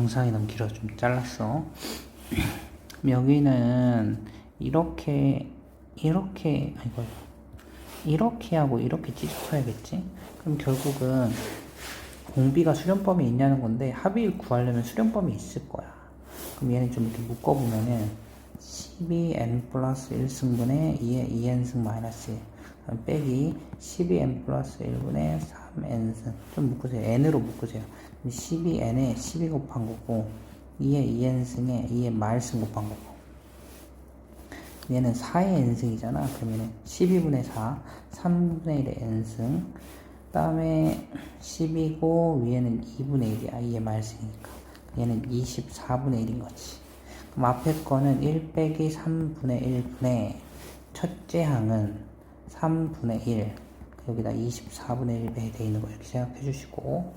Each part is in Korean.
영상이 너무 길어서 좀 잘랐어. 여기는 이렇게 아이고 이렇게 하고 이렇게 찢어야겠지. 그럼 결국은 공비가 수렴범위 있냐는 건데 합의를 구하려면 수렴범위 있을 거야. 그럼 얘는 좀 이렇게 묶어보면은 12n 플러스 1승분의 2의 2n승 마이너스 1 빼기 12n 플러스 1분의 3n승 좀 묶으세요. n으로 묶으세요. 12n에 12 곱한 거고 2의 2n승에 2의 말승 곱한 거고 얘는 4의 n승이잖아. 그러면 12분의 4 3분의 1의 n승 그 다음에 10이고 위에는 2분의 1이야. 2의 말승이니까 얘는 24분의 1인 거지. 그럼 앞에 거는 1 빼기 3분의 1분의 첫째 항은 3분의 1 여기다 24분의 1 돼 있는 거 이렇게 생각해 주시고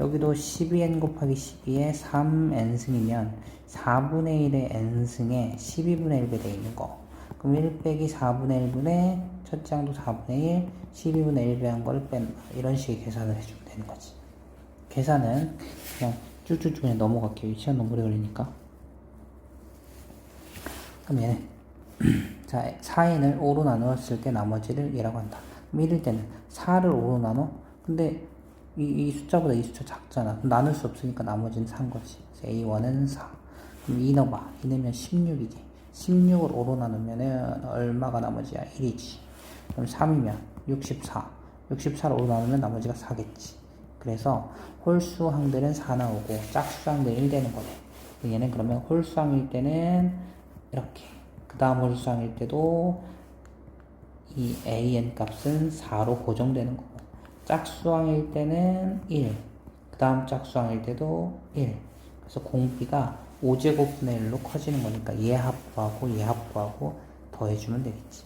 여기도 12n 곱하기 12에 3n승이면 4분의 1의 n승에 12분의 1배 돼 있는 거 그럼 1 빼기 4분의 1분의 첫째 항도 4분의 1 12분의 1배 한 거를 뺀다 이런 식의 계산을 해주면 되는 거지. 계산은 그냥 쭉쭉쭉 그냥 넘어갈게요. 시간 너무 오래 걸리니까. 그럼 얘는 자 4n을 5로 나누었을 때 나머지를 얘라고 한다. 그럼 1일 때는 4를 5로 나눠? 근데 이 숫자보다 이 숫자 작잖아. 그럼 나눌 수 없으니까 나머지는 4인 거지. A1은 4. 그럼 2 넣어봐. 2 넣으면 16이지. 16을 5로 나누면은 얼마가 나머지야? 1이지. 그럼 3이면 64. 64를 5로 나누면 나머지가 4겠지. 그래서 홀수항들은 4 나오고 짝수항들은 1 되는 거네. 얘는 그러면 홀수항일 때는 이렇게. 그 다음 홀수항일 때도 이 an 값은 4로 고정되는 거고 짝수항일 때는 1. 그 다음 짝수항일 때도 1. 그래서 공비가 5제곱분의 1로 커지는 거니까 얘 합구하고 얘 합구하고 더해주면 되겠지.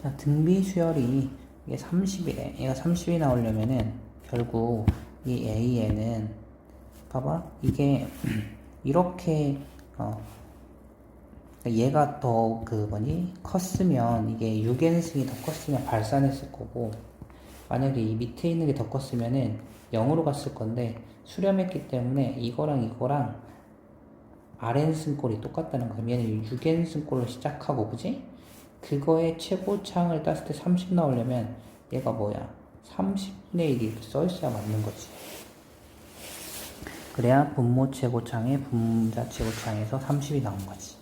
자, 등비 수열이 이게 30이래. 얘가 30이 나오려면은 결국 이 AN은 봐봐 이게 이렇게 얘가 더 컸으면 이게 6n승이 더 컸으면 발산했을 거고 만약에 이 밑에 있는 게 더 컸으면은 0으로 갔을 건데 수렴했기 때문에 이거랑 rn승꼴이 똑같다는 거야. 얘는 6n승꼴로 시작하고 그지? 그거의 최고창을 땄을 때 30 나오려면 얘가 뭐야? 30분의 1이 이렇게 써있어야 맞는 거지. 그래야 분모 최고창에 분자 최고창에서 30이 나온 거지.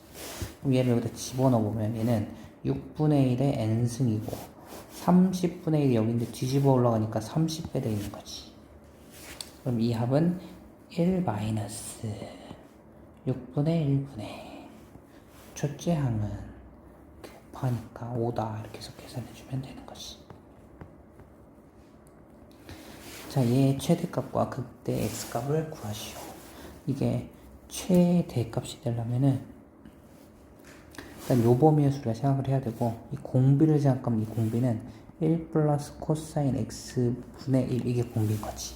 그럼 얘를 여기다 집어넣어보면 얘는 6분의 1의 n승이고 30분의 1이 여기인데 뒤집어 올라가니까 30배 되어 있는 거지. 그럼 이 합은 1 마이너스 6분의 1분의 첫째 항은 곱하니까 5다 이렇게 해서 계산해주면 되는 거지. 자, 얘의 최대값과 극대 x값을 구하시오. 이게 최대값이 되려면은 일단 요 범위의 수를 생각을 해야 되고 이 공비를 생각하면 이 공비는 1 플러스 코사인 x분의 1 이게 공비인 거지.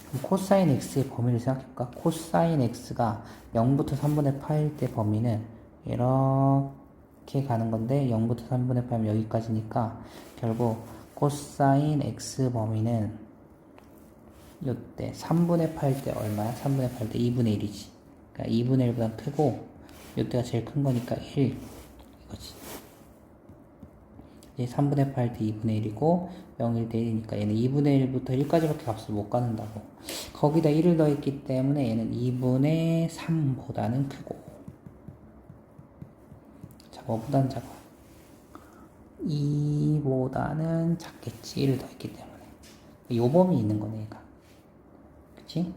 그럼 코사인 x의 범위를 생각해볼까? 코사인 x가 0부터 3분의 파일 때 범위는 이렇게 가는 건데 0부터 3분의 파이면 여기까지니까 결국 코사인 x 범위는 요때 3분의 파일 때 얼마야? 3분의 파일 때 2분의 1이지. 그러니까 2분의 1보다 크고 요때가 제일 큰 거니까 1 이거지. 이제 3분의 8 때 2분의 1이고 0일 때 1이니까 얘는 2분의 1부터 1까지밖에 값을 못 갖는다고. 거기다 1을 더했기 때문에 얘는 2분의 3보다는 크고 자, 뭐보다는 작아? 2보다는 작겠지. 1을 더했기 때문에 요 범위 있는 거네 얘가. 그치?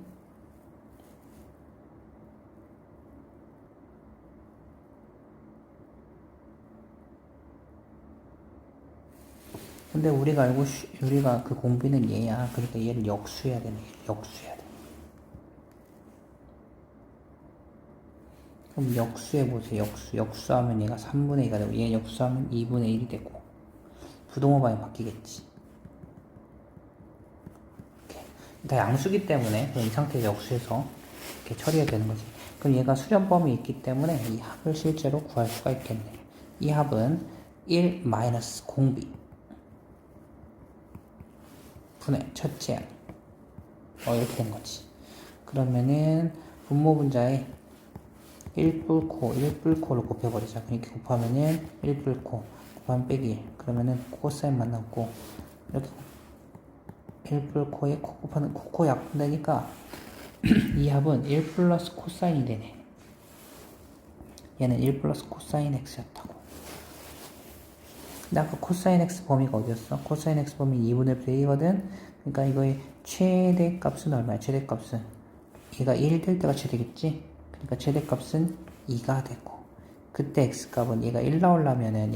근데 우리가 그 공비는 얘야. 그러니까 얘를 역수해야 되네. 역수해야 돼. 그럼 역수해보세요. 역수하면 얘가 3분의 2가 되고, 얘 역수하면 2분의 1이 되고, 부동호반이 바뀌겠지. 이렇게. 다 양수기 때문에, 그럼 이 상태에서 역수해서 이렇게 처리해야 되는 거지. 그럼 얘가 수렴범위 있기 때문에 이 합을 실제로 구할 수가 있겠네. 이 합은 1 마이너스 공비. 분의 첫째 항. 이렇게 된 거지. 그러면은 분모 분자에 1불코를 곱해버리자. 그러니까 곱하면은 1불코 곱하면 빼기 1. 그러면은 코사인만 남고 이렇게 1불코에 코 곱하는 코 약분되니까 이 합은 1 플러스 코사인이 되네. 얘는 1 플러스 코사인 x였다고. 근데 아까 코사인 x 범위가 어디였어? 코사인 x 범위 2분의 A거든? 그러니까 이거의 최대값은 얼마야? 최대값은 얘가 1 될 때가 최대겠지? 그러니까 최대값은 2가 되고 그때 x값은 얘가 1 나오려면은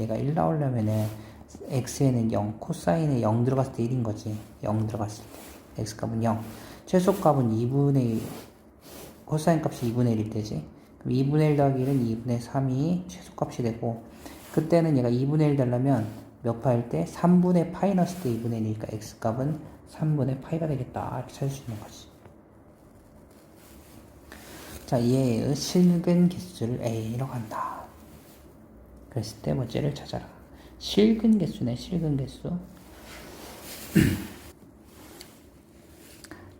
x에는 0, 코사인에 0 들어갔을 때 1인 거지. 0 들어갔을 때 x값은 0, 최소값은 2분의 1, 코사인 값이 2분의 1일 때지. 그럼 2분의 1 더하기 1은 2분의 3이 최소값이 되고 그때는 얘가 2분의 1 되려면 몇 파일 때? 3분의 파이 넣었을 때 2분의 1이니까 x값은 3분의 파이가 되겠다. 이렇게 찾을 수 있는 거지. 자, 얘의 실근 개수를 A라고 한다. 그랬을 때 뭐째를 찾아라. 실근 개수네, 실근 개수.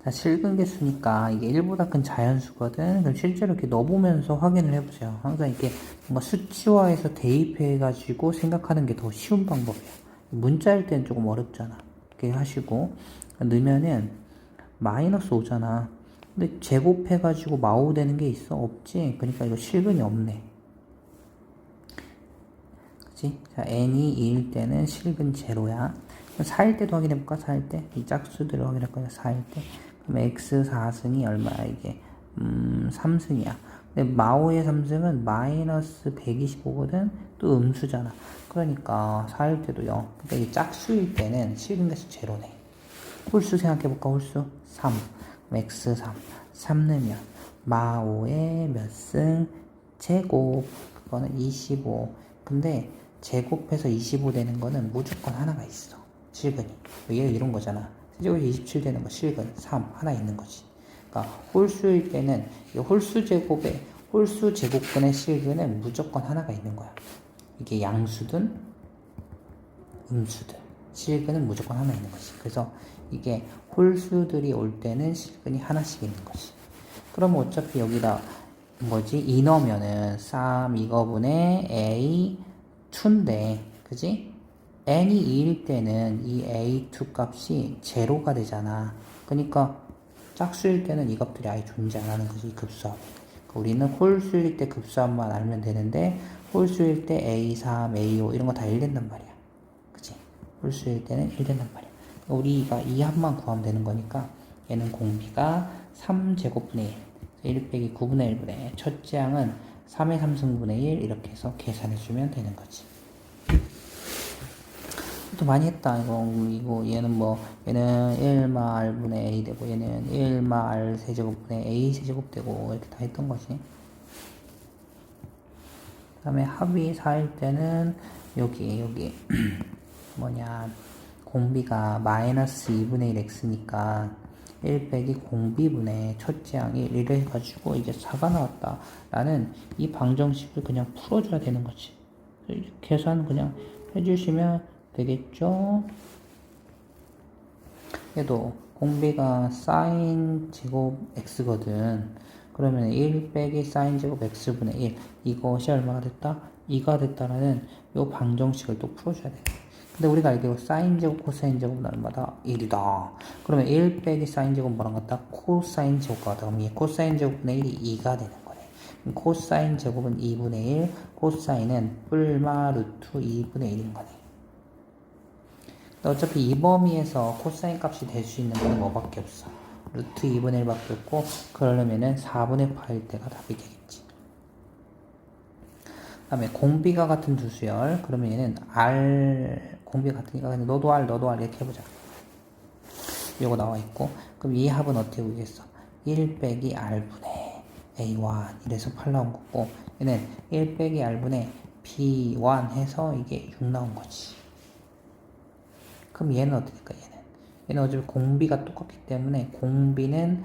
자, 실근 개수니까 이게 1보다 큰 자연수거든. 그럼 실제로 이렇게 넣어보면서 확인을 해보세요. 항상 이렇게 뭔가 수치화해서 대입해가지고 생각하는 게 더 쉬운 방법이야. 문자일 때는 조금 어렵잖아. 이렇게 하시고 넣으면은 마이너스 오잖아. 근데 제곱해가지고 마오 되는 게 있어? 없지? 그러니까 이거 실근이 없네. 그치? 자, n이 2일 때는 실근 제로야. 4일 때도 확인해볼까? 4일 때? 이 짝수들을 확인할 거야. 4일 때. 그럼 x 4승이 얼마야? 이게 3승이야. 근데 마오의 3승은 마이너스 125거든? 또 음수잖아. 그러니까 4일 때도 0. 그러니까 이게 짝수일 때는 실근계수 제로네. 홀수 생각해볼까? 홀수 3. x 3 넣으면 마오의 몇 승? 제곱. 그거는 25. 근데 제곱해서 25 되는 거는 무조건 하나가 있어. 실근이. 얘가 이런 거잖아. 세제곱이 27 되는 거 실근 3 하나 있는 거지. 그러니까 홀수일 때는 이 홀수 제곱근의 실근은 무조건 하나가 있는 거야. 이게 양수든 음수든 실근은 무조건 하나 있는 거지. 그래서 이게 홀수들이 올 때는 실근이 하나씩 있는 거지. 그러면 어차피 여기다 뭐지? 2 넣으면은 3 이거분의 a 2인데 그지? n이 2일 때는 이 a2 값이 제로가 되잖아. 그러니까 짝수일 때는 이 값들이 아예 존재 안 하는 거지. 이 급수합. 그러니까 우리는 홀수일 때 급수합만 알면 되는데 홀수일 때 a3, a5 이런 거 다 1 된단 말이야. 그치? 홀수일 때는 1 된단 말이야. 그러니까 우리가 이 합만 구하면 되는 거니까 얘는 공비가 3제곱분의 1 빼기 9분의 1분의 첫째 항은 3의 3승분의 1 이렇게 해서 계산해주면 되는 거지. 또 많이 했다. 이거 얘는 얘는 1마 r분의 a 되고 얘는 1마 r 세제곱분의 a 세제곱 되고 이렇게 다 했던 거지. 그 다음에 합이 4일 때는 여기 공비가 마이너스 2분의 1 x니까 1 빼기 공비분의 첫째 항 1 이래 해가지고 이제 4가 나왔다 라는 이 방정식을 그냥 풀어줘야 되는 거지. 계산 그냥 해주시면 되겠죠? 얘도 공비가 사인 제곱 x거든. 그러면 1 빼기 사인 제곱 x분의 1 이것이 얼마가 됐다? 2가 됐다라는 요 방정식을 또 풀어줘야 돼. 근데 우리가 알기로 사인 제곱 코사인 제곱은 얼마다? 1이다. 그러면 1 빼기 사인 제곱 뭐랑 같다? 코사인 제곱과 같다. 그럼 이 코사인 제곱분의 1이 2가 되는 거네. 그럼 코사인 제곱은 2분의 1, 코사인은 뿔마 루트 2분의 1인 거네. 어차피 이 범위에서 코사인 값이 될 수 있는 건 뭐밖에 없어? 루트 2분의 1밖에 없고 그러려면은 4분의 8일 때가 답이 되겠지. 그 다음에 공비가 같은 두 수열. 그러면 얘는 R 공비가 같으니까 그냥 너도 R 이렇게 해보자. 요거 나와 있고 그럼 이 합은 어떻게 보겠어? 1 빼기 R분의 A1 이래서 8 나온 거고 얘는 1 빼기 R분의 B1 해서 이게 6 나온 거지. 그럼 얘는 어떻게 될까? 얘는 어차피 공비가 똑같기 때문에 공비는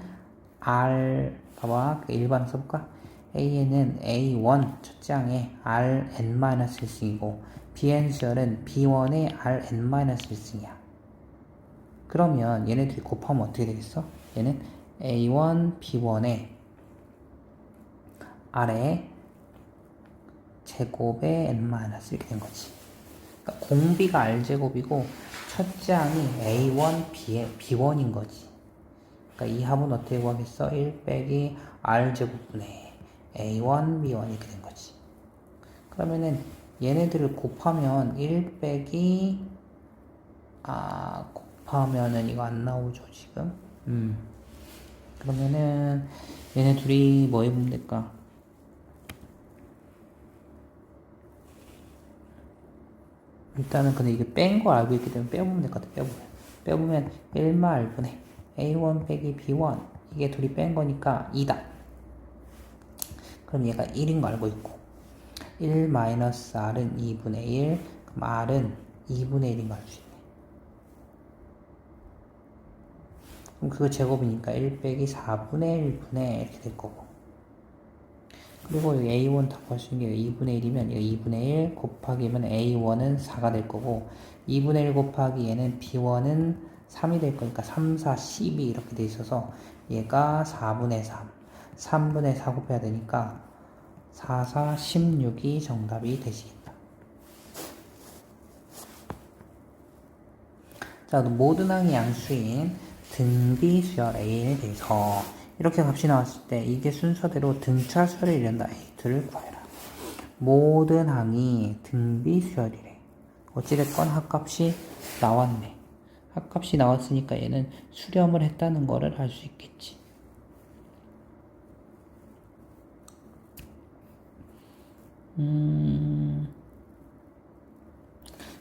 R 봐봐 일반을 써볼까? A는 A1 첫째 항에 Rn-1승이고 Bn수열은 B1의 Rn-1승이야. 그러면 얘네들이 곱하면 어떻게 되겠어? 얘는 A1, B1의 아래 제곱의 n 마이너스 이렇게 된 거지. 그러니까 공비가 r제곱이고 첫째 항이 A1, B1인 거지. 그러니까 이 합은 어떻게 구하겠어? 1 빼기 r제곱분의 A1, B1 이렇게 된 거지. 그러면은 얘네들을 곱하면 1 빼기 곱하면은 이거 안 나오죠 지금. 그러면은 얘네 둘이 뭐 해보면 될까? 일단은 근데 이게 뺀 거 알고 있기 때문에 빼보면 될 것 같아. 빼보면 1마 r분의 A1 빼기 B1 이게 둘이 뺀 거니까 2다. 그럼 얘가 1인 거 알고 있고 1 마이너스 r은 2분의 1 그럼 r은 2분의 1인 거 알 수 있네. 그럼 그거 제곱이니까 1 빼기 4분의 1분의 이렇게 될 거고 그리고 여기 A1 다 구할 수 있는 게 2분의 1이면 이거 2분의 1 곱하기면 A1은 4가 될 거고 2분의 1 곱하기 얘는 B1은 3이 될 거니까 3, 4, 12 이렇게 돼 있어서 얘가 4분의 3 3분의 4 곱해야 되니까 4, 4, 16이 정답이 되시겠다. 자, 모든 항이 양수인 등비수열 A에 대해서 이렇게 값이 나왔을 때 이게 순서대로 등차수열을 이른다. A2를 구해라. 모든 항이 등비수열이래. 어찌됐건 합값이 나왔네. 합값이 나왔으니까 얘는 수렴을 했다는 거를 알 수 있겠지.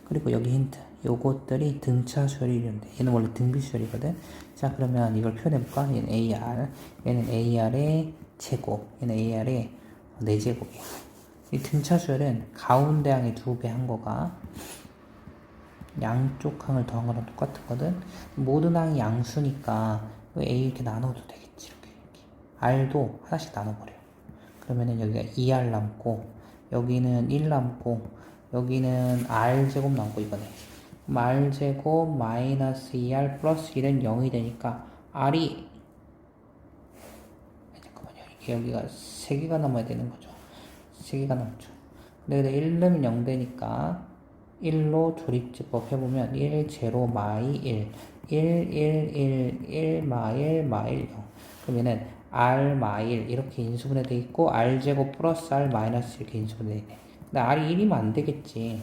그리고 여기 힌트. 요것들이 등차수열이 이른데 얘는 원래 등비수열이거든. 자, 그러면 이걸 표현해볼까? 얘는 AR, 얘는 AR의 제곱, 얘는 AR의 4제곱이야. 이 등차수열은 가운데 항의 2배 한 거가 양쪽 항을 더한 거랑 똑같거든. 모든 항이 양수니까 A 이렇게 나눠도 되겠지. 이렇게. R도 하나씩 나눠버려. 그러면은 여기가 2R 남고 여기는 1 남고 여기는 R제곱 남고 이거네. R제곱 마이너스 2R 플러스 1은 0이 되니까 R이 잠깐만요. 이게 여기가 3개가 남아야 되는 거죠. 3개가 남죠. 근데 1 넣으면 0 되니까 1로 조립제법 해보면 1, 0, 마이 1 1, 1, 1, 1, 마일, 마일 0 그러면은 R, 마일 이렇게 인수분해 돼 있고 R제곱 플러스 R 마이너스 이렇게 인수분해 돼 있네. 근데 R이 1이면 안 되겠지.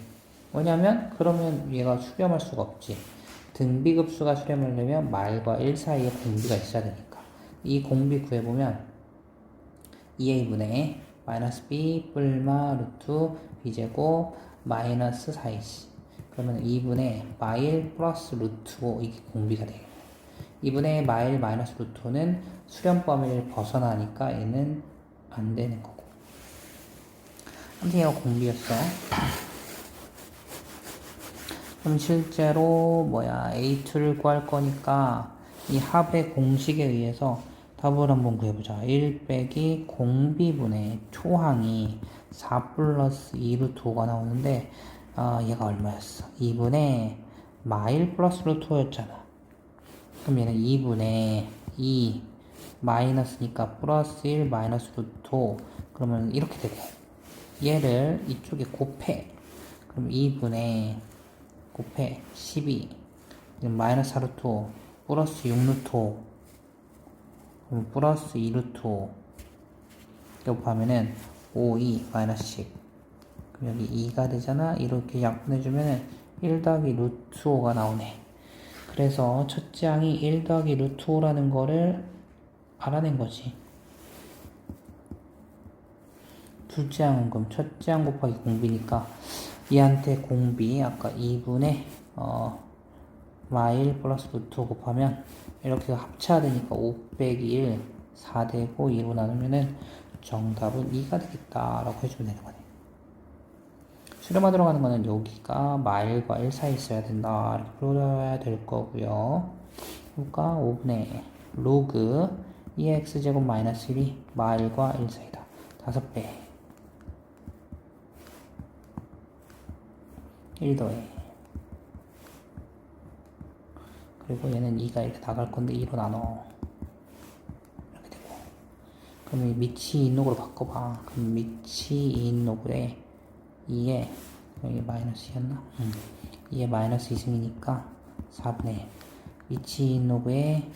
왜냐면 그러면 얘가 수렴할 수가 없지. 등비급수가 수렴하려면 말과 1 사이에 공비가 있어야 되니까. 이 공비 구해보면 2a분의 마이너스 b 뿔마 루트 b제곱 마이너스 4ac 그러면 2분의 마일 플러스 루트 5 이게 공비가 되겠네. 2분의 마일 마이너스 루트 5는 수렴 범위를 벗어나니까 얘는 안 되는 거고. 아무튼 얘가 공비였어. 그럼 실제로 A2를 구할 거니까 이 합의 공식에 의해서 답을 한번 구해보자. 1 빼기 공비분의 초항이 4 플러스 2 루트 5가 나오는데 얘가 얼마였어? 2분의 마일 플러스 루트 5였잖아. 그럼 얘는 2분의 2 마이너스니까 플러스 1 마이너스 루트 5 그러면 이렇게 되게 얘를 이쪽에 곱해. 그럼 2분의 곱해 12 마이너스 4 루트 5 플러스 6 루트 5 그럼 플러스 2 루트 5 곱하면은 5, 2 마이너스 10 그럼 여기 2가 되잖아. 이렇게 약분해주면은 1 더하기 루트 5가 나오네. 그래서 첫째 항이 1 더하기 루트 5라는 거를 알아낸 거지. 둘째 항은 그럼 첫째 항 곱하기 공비니까 얘한테 공비 아까 2분의 마일 플러스 루트 5 곱하면 이렇게 합쳐야 되니까 5 빼기 1 4 되고 2로 나누면은 정답은 2가 되겠다 라고 해주면 되는 거네. 수렴하도록 하는 거는 여기가 마일과 1 사이 있어야 된다 이렇게 풀어야 될 거고요. 그러니까 5분의 로그 2x제곱 마이너스 1이 마일과 1 사이다. 5배 1 더해 그리고 얘는 2가 이렇게 나갈 건데 2로 나눠 그럼 이 미치 인록으로 바꿔봐. 그럼 미치 인록에 2에 여기 마이너스 2였나? 2에 마이너스 2승이니까 4분의 1. 미치 인록에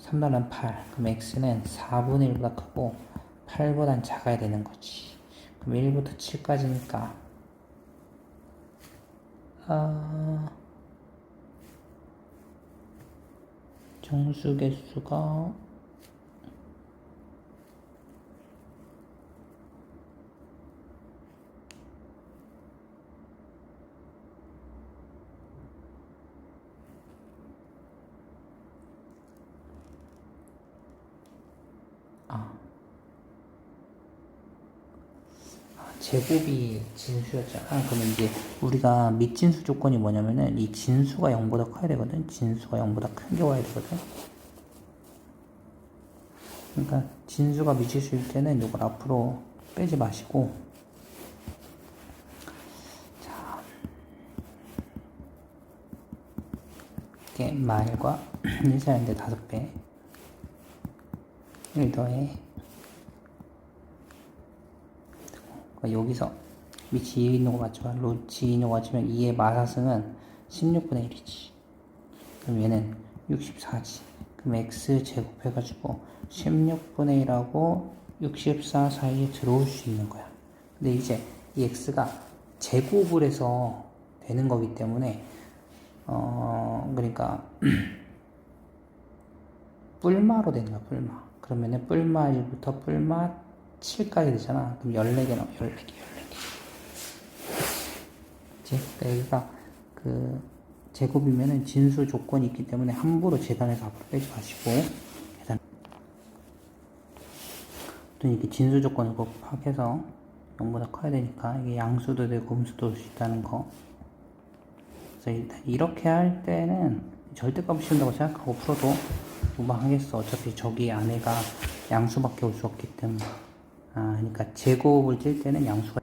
3달러는 8. 그럼 x는 4분의 1보다 크고 8보단 작아야 되는 거지. 그럼 1부터 7까지니까 정수 개수가 제곱이 진수였잖아. 그러면 이제 우리가 밑진수 조건이 뭐냐면은 이 진수가 0보다 커야 되거든. 진수가 0보다 큰 게 와야 되거든. 그러니까 진수가 미치수일 때는 이걸 앞으로 빼지 마시고, 자, 이게 마일과 1사인데 5배 1 더해, 그러니까 여기서 밑이 2 있는 거 맞죠? 로치 2 있는 거 맞으면 2의 마사승은 16분의 1이지. 그럼 얘는 64지. 그럼 x 제곱해가지고 16분의 1하고 64 사이에 들어올 수 있는 거야. 근데 이제 이 x가 제곱을 해서 되는 거기 때문에 그러니까 뿔마로 되는 거야. 뿔마. 그러면은 뿔마 1부터 뿔마 7까지 되잖아. 그럼 14개 나와. 14개. 그치? 그러니까 여기가 그 제곱이면은 진수 조건이 있기 때문에 함부로 재단해서 앞으로 빼지 마시고, 계산. 또 이렇게 진수 조건을 곱해서 0보다 커야 되니까 이게 양수도 되고 음수도 올 수 있다는 거. 그래서 일단 이렇게 할 때는 절대값 씌운다고 생각하고 풀어도 무방하겠어. 어차피 저기 안에가 양수밖에 올 수 없기 때문에. 그러니까 제곱을 찔 때는 양수가.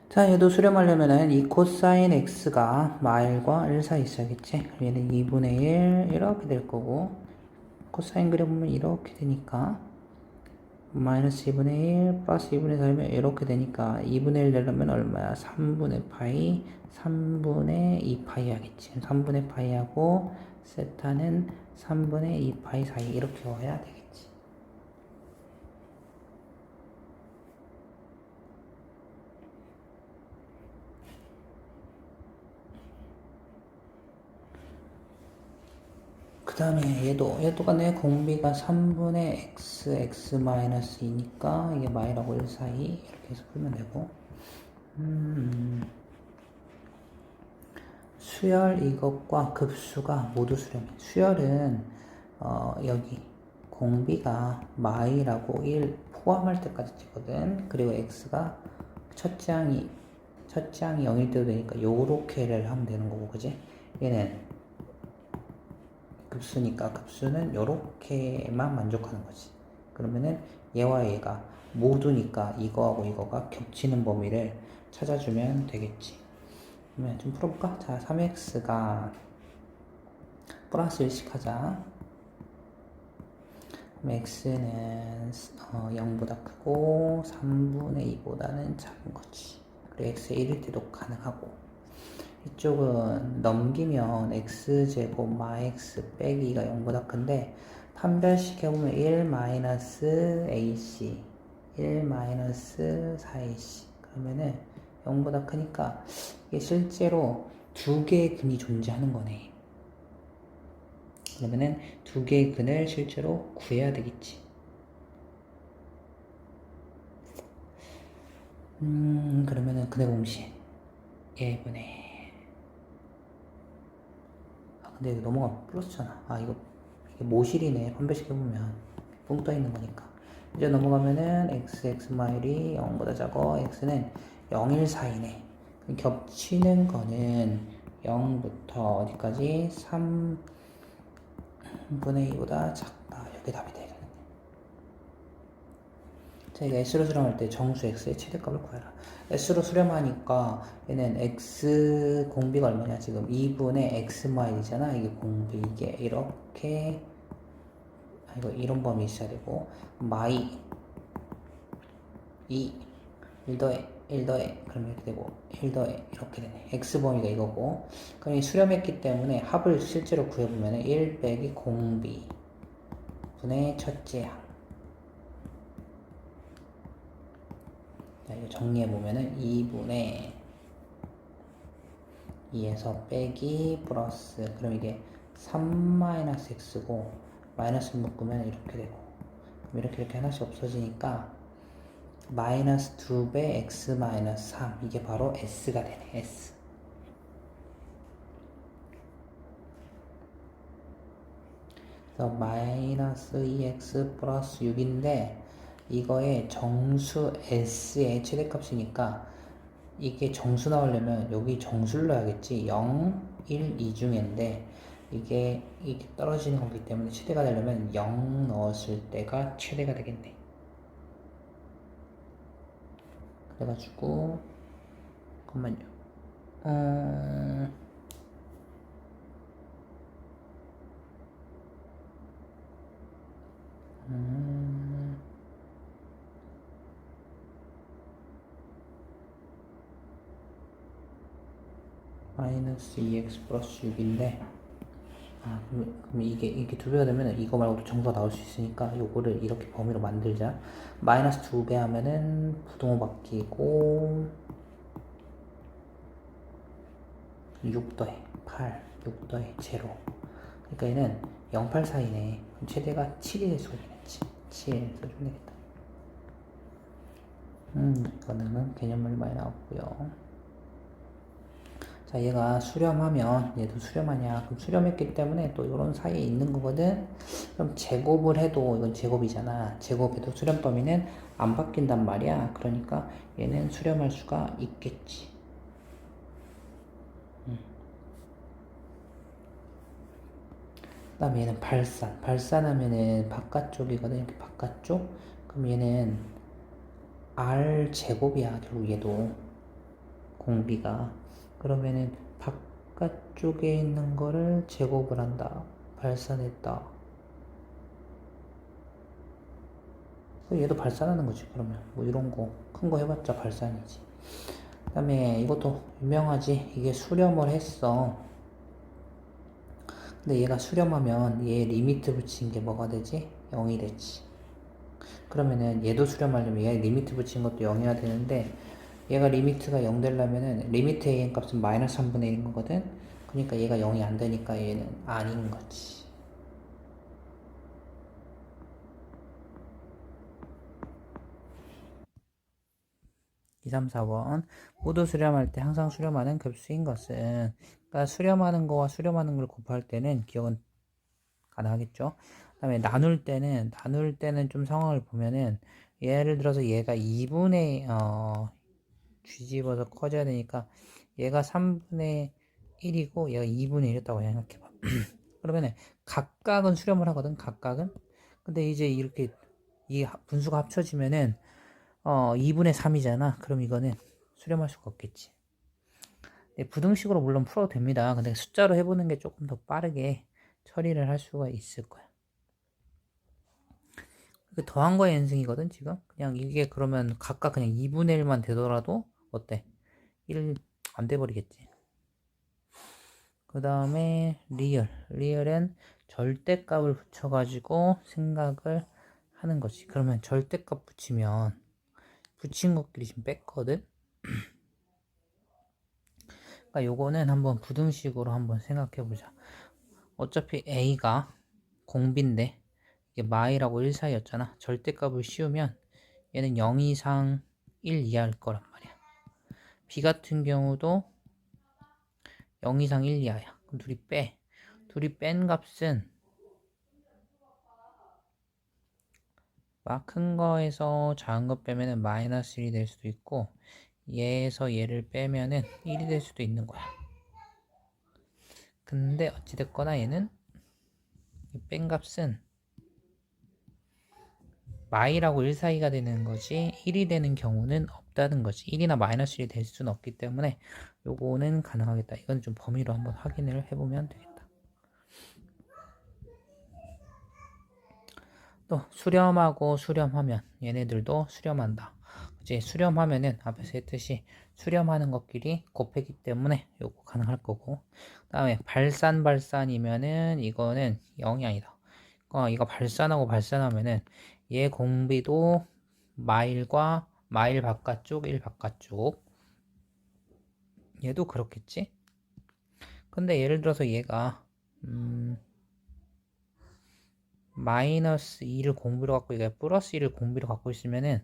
자, 얘도 수렴하려면은 이 코사인 x가 마일과 1 사이 있어야겠지? 얘는 2분의 1 이렇게 될 거고, 코사인 그려보면 이렇게 되니까 마이너스 2분의 1 플러스 2분의 4면 이렇게 되니까 2분의 1 되려면 얼마야? 3분의 파이 3분의 2파이 하겠지. 3분의 파이하고 세타는 3분의 2파이 사이 이렇게 와야 되겠지. 그 다음에 얘도 똑같네. 공비가 3분의 x 마이너스 2니까 이게 마이하고 1 사이 이렇게 해서 풀면 되고, 수열 이것과 급수가 모두 수렴해. 수열은 여기 공비가 마이라고 1 포함할 때까지 찍거든. 그리고 x가 첫째 항이 0일 때도 되니까 요렇게를 하면 되는 거고, 그지? 얘는 급수니까 급수는 요렇게만 만족하는 거지. 그러면은 얘와 얘가 모두니까 이거하고 이거가 겹치는 범위를 찾아주면 되겠지. 그러면 좀 풀어볼까? 자, 3x가 플러스 1씩 하자. 그럼 x는 0보다 크고 3분의 2보다는 작은 거지. 그리고 x의 1일 때도 가능하고, 이쪽은 넘기면 x제곱 마x 빼기 2가 0보다 큰데 판별식 해보면 1 마이너스 ac 1 마이너스 4ac 그러면은 0보다 크니까 이게 실제로 두 개의 근이 존재하는 거네. 그러면은 두 개의 근을 실제로 구해야 되겠지. 그러면은 근의 공식 예분의, 근데 이거 넘어가면 플러스잖아. 이게 모실이네. 판별식 해보면 뿡 떠있는 거니까. 이제 넘어가면은 x 마일이 0보다 작아. x는 0, 1 사이네. 겹치는 거는 0부터 어디까지? 3분의 2보다 작다. 이렇게 답이 되겠네. 자, 이거 s로 수렴할 때 정수 x의 최대값을 구해라. s로 수렴하니까 얘는 x 공비가 얼마냐? 지금 2분의 x 마일이잖아. 이게 공비, 이게 이렇게 이거 이런 범위 있어야 되고 마이 2 1 더해 1 더해 그럼 이렇게 되고 1 더해 이렇게 되네. x범위가 이거고 그럼 이 수렴했기 때문에 합을 실제로 구해보면 1 빼기 공비 분의 첫째 항. 자, 이거 정리해보면은 2분의 2에서 빼기 플러스 그럼 이게 3-x고 마이너스 묶으면 이렇게 되고 그럼 이렇게 하나씩 없어지니까 마이너스 2배 x 마이너스 3 이게 바로 s가 되네. s 그래서 마이너스 2x 플러스 6인데 이거의 정수 s의 최대값이니까 이게 정수 나오려면 여기 정수를 넣어야겠지. 0, 1, 2 중인데 이게 떨어지는 거기 때문에 최대가 되려면 0 넣었을 때가 최대가 되겠네. 그래가지고 잠깐만요. 마이너스 2x 플러스 6인데 그럼 이게 두 배가 되면 이거 말고도 정수가 나올 수 있으니까 요거를 이렇게 범위로 만들자. 마이너스 2배 하면은 부동호 바뀌고 6 더해 8 6 더해 0 그러니까 얘는 0, 8 사이네. 그럼 최대가 7이 될 수가 있겠지. 7 써주면 되겠다. 이거는 개념물 많이 나왔고요. 자, 얘가 수렴하면 얘도 수렴하냐? 그럼 수렴했기 때문에 또 이런 사이에 있는 거거든. 그럼 제곱을 해도 이건 제곱이잖아. 제곱해도 수렴 범위는 안 바뀐단 말이야. 그러니까 얘는 수렴할 수가 있겠지. 그다음에 얘는 발산. 발산하면은 바깥쪽이거든. 이렇게 바깥쪽. 그럼 얘는 r 제곱이야. 결국 얘도 공비가. 그러면은 바깥쪽에 있는 거를 제곱을 한다. 발산했다. 얘도 발산하는 거지. 그러면 뭐 이런 거 큰 거 해봤자 발산이지. 그 다음에 이것도 유명하지. 이게 수렴을 했어. 근데 얘가 수렴하면 얘 리미트 붙인 게 뭐가 되지? 0이 되지. 그러면은 얘도 수렴하려면 얘 리미트 붙인 것도 0이어야 되는데 얘가 리미트가 0 되려면은 리미트 a 값은 마이너스 3분의 1인 거거든. 그러니까 얘가 0이 안 되니까 얘는 아닌 거지. (2, 3, 4번) 모두 수렴할 때 항상 수렴하는 급수인 것은 그러니까 수렴하는 거와 수렴하는 걸 곱할 때는 기억은 가능하겠죠. 그 다음에 나눌 때는 좀 상황을 보면은 예를 들어서 얘가 2분의 뒤집어서 커져야 되니까 얘가 3분의 1이고 얘가 2분의 1이었다고 생각해봐. 그러면은 각각은 수렴을 하거든. 각각은. 근데 이제 이렇게 이 분수가 합쳐지면은 2분의 3이잖아. 그럼 이거는 수렴할 수가 없겠지. 네, 부등식으로 물론 풀어도 됩니다. 근데 숫자로 해보는 게 조금 더 빠르게 처리를 할 수가 있을 거야. 더한 거의 n승이거든 지금. 그냥 이게 그러면 각각 그냥 2분의 1만 되더라도 어때? 1 안 돼버리겠지. 그 다음에 리얼엔 절대값을 붙여가지고 생각을 하는 거지. 그러면 절대값 붙이면 붙인 것끼리 지금 뺐거든. 그러니까 요거는 한번 부등식으로 한번 생각해 보자. 어차피 a가 공비인데 이게 마이라고 1 사이였잖아. 절대값을 씌우면 얘는 0 이상 1 이하일 거란 말이야. b 같은 경우도 0 이상 1 이하야. 그럼 둘이 뺀 값은 큰 거에서 작은 거 빼면은 마이너스 1이 될 수도 있고 얘에서 얘를 빼면은 1이 될 수도 있는 거야. 근데 어찌됐거나 얘는 뺀 값은 마이라고 1 사이가 되는 거지 1이 되는 경우는 없다는 거지. 1이나 마이너스 1이 될 수는 없기 때문에 요거는 가능하겠다. 이건 좀 범위로 한번 확인을 해보면 되겠다. 또 수렴하고 수렴하면 얘네들도 수렴한다. 이제 수렴하면은 앞에서 했듯이 수렴하는 것끼리 곱했기 때문에 요거 가능할 거고, 그 다음에 발산이면은 이거는 0이 아니다. 이거 발산하고 발산하면은 얘 공비도 마일과 마일 바깥쪽 1 바깥쪽, 얘도 그렇겠지. 근데 예를 들어서 얘가 마이너스 2를 공비로 갖고 얘가 플러스 1을 공비로 갖고 있으면은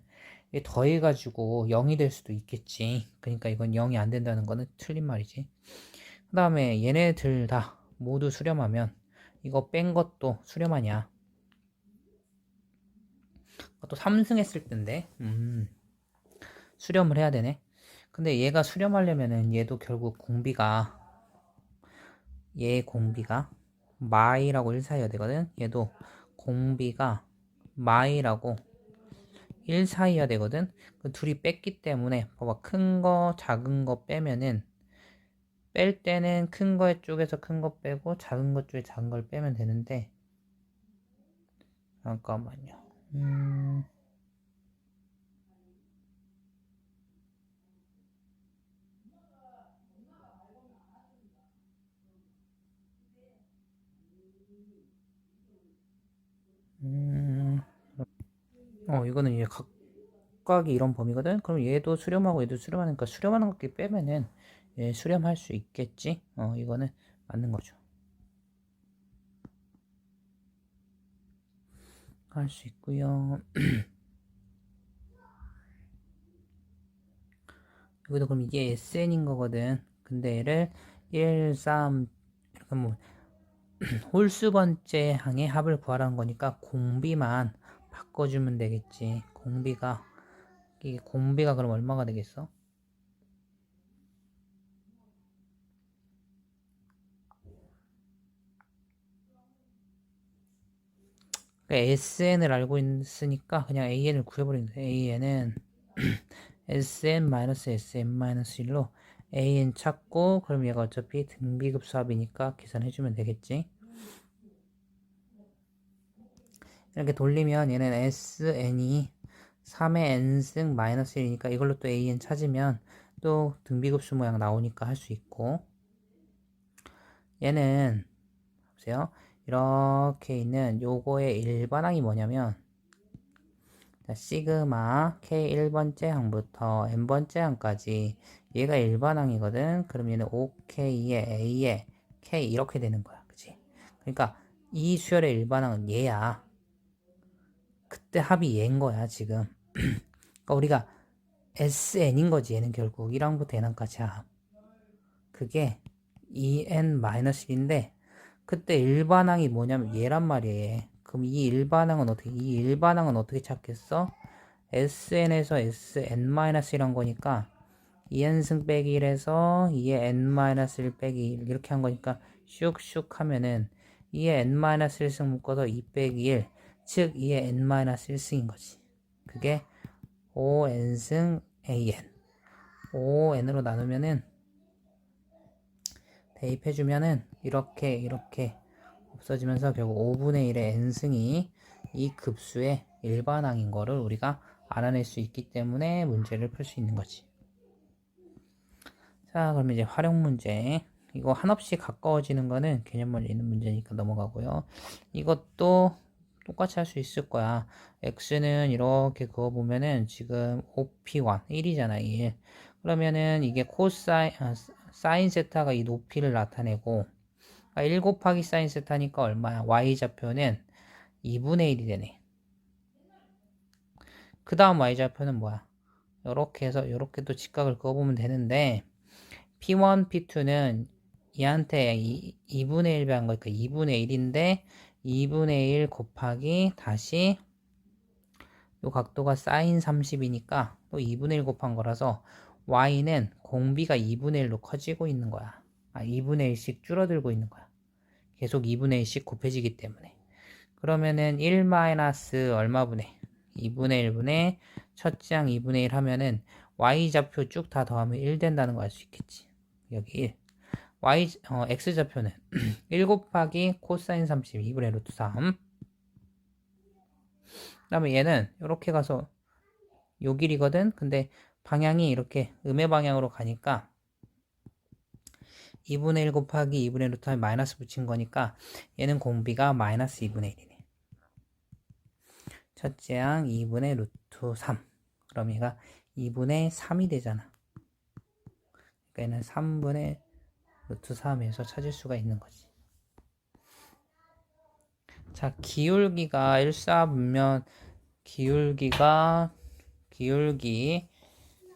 이게 더해가지고 0이 될 수도 있겠지. 그러니까 이건 0이 안 된다는 거는 틀린 말이지. 그 다음에 얘네들 다 모두 수렴하면 이거 뺀 것도 수렴하냐? 또 3승 했을 텐데 수렴을 해야 되네. 근데 얘가 수렴하려면은 얘도 결국 공비가, 얘 공비가 마이라고 1 사이여야 되거든. 얘도 공비가 마이라고 1 사이여야 되거든. 그 둘이 뺐기 때문에 봐봐, 큰 거 작은 거 빼면은, 뺄 때는 큰 거 쪽에서 큰 거 빼고 작은 거 쪽에 작은 걸 빼면 되는데, 잠깐만요. 이거는 이제 각각이 이런 범위거든. 그럼 얘도 수렴하고 얘도 수렴하니까 수렴하는 것끼리 빼면은 얘 수렴할 수 있겠지. 이거는 맞는 거죠. 할 수 있고요. 여기도 그럼 이게 SN인 거거든. 근데 얘를 1, 3 이렇게 뭐 홀수 번째 항의 합을 구하라는 거니까 공비만 바꿔주면 되겠지. 이게 공비가 그럼 얼마가 되겠어? 그러니까 SN을 알고 있으니까 그냥 AN을 구해버리면 돼. AN은 SN-SM-1로 AN 찾고, 그럼 얘가 어차피 등비급 수합이니까 계산해주면 되겠지. 이렇게 돌리면 얘는 SN이 3의 n승 마이너스 1이니까 이걸로 또 AN 찾으면 또 등비급수 모양 나오니까 할 수 있고, 얘는 보세요. 이렇게 있는 요거의 일반항이 뭐냐면, 자, 시그마 k 1번째 항부터 n번째 항까지 얘가 일반항이거든. 그럼 얘는 5k에 a에 k 이렇게 되는 거야. 그치? 그러니까 이 수열의 일반항은 얘야. 그때 합이 얘인 거야 지금. 그러니까 우리가 SN인 거지. 얘는 결국 1항부터 n항까지 합. 그게 2n-1인데 그때 일반항이 뭐냐면 얘란 말이에요. 그럼 이 일반항은 어떻게 찾겠어? SN에서 SN-1이란 거니까 2n승 빼기 1에서 2의 n-1 빼기 1 이렇게 한 거니까 슉슉 하면은 2의 n-1승 묶어서 2 빼기 1, 즉 2의 n-1승인 거지. 그게 5n승 an. 5n으로 나누면은 대입해주면은 이렇게 없어지면서 결국 5분의 1의 n승이 이 급수의 일반항인 거를 우리가 알아낼 수 있기 때문에 문제를 풀 수 있는 거지. 자, 그럼 이제 활용 문제. 이거 한없이 가까워지는 거는 개념을 잃는 문제니까 넘어가고요. 이것도 똑같이 할 수 있을 거야. x는 이렇게 그어보면은 지금 5p1, 1이잖아, 1. 그러면은 이게 사인 세타가 이 높이를 나타내고, 1 곱하기 사인 세타니까 얼마야? y좌표는 2분의 1이 되네. 그 다음 y좌표는 뭐야? 요렇게 해서 요렇게 또 직각을 그어보면 되는데, P1, P2는 얘한테 2분의 1 배한 거니까 2분의 1인데 2분의 1 곱하기 다시 요 각도가 사인 30이니까 또 2분의 1 곱한 거라서 y는 공비가 2분의 1로 커지고 있는 거야. 2분의 1씩 줄어들고 있는 거야. 계속 2분의 1씩 곱해지기 때문에. 그러면은 1 마이너스 얼마분의 2분의 1분의 첫째 항 2분의 1 하면은 y좌표 쭉 다 더하면 1 된다는 거 알 수 있겠지. 여기 1. x좌표는 1 곱하기 코사인 30 2분의 루트 3. 그다음에 얘는 이렇게 가서 요 길이거든. 근데 방향이 이렇게 음의 방향으로 가니까 2분의 1 곱하기 2분의 루트 하면 마이너스 붙인 거니까 얘는 공비가 마이너스 2분의 1이네. 첫째 항 2분의 루트 3. 그럼 얘가 2분의 3이 되잖아. 그러니까 얘는 3분의 루트 3에서 찾을 수가 있는 거지. 자, 기울기가 일사분면 기울기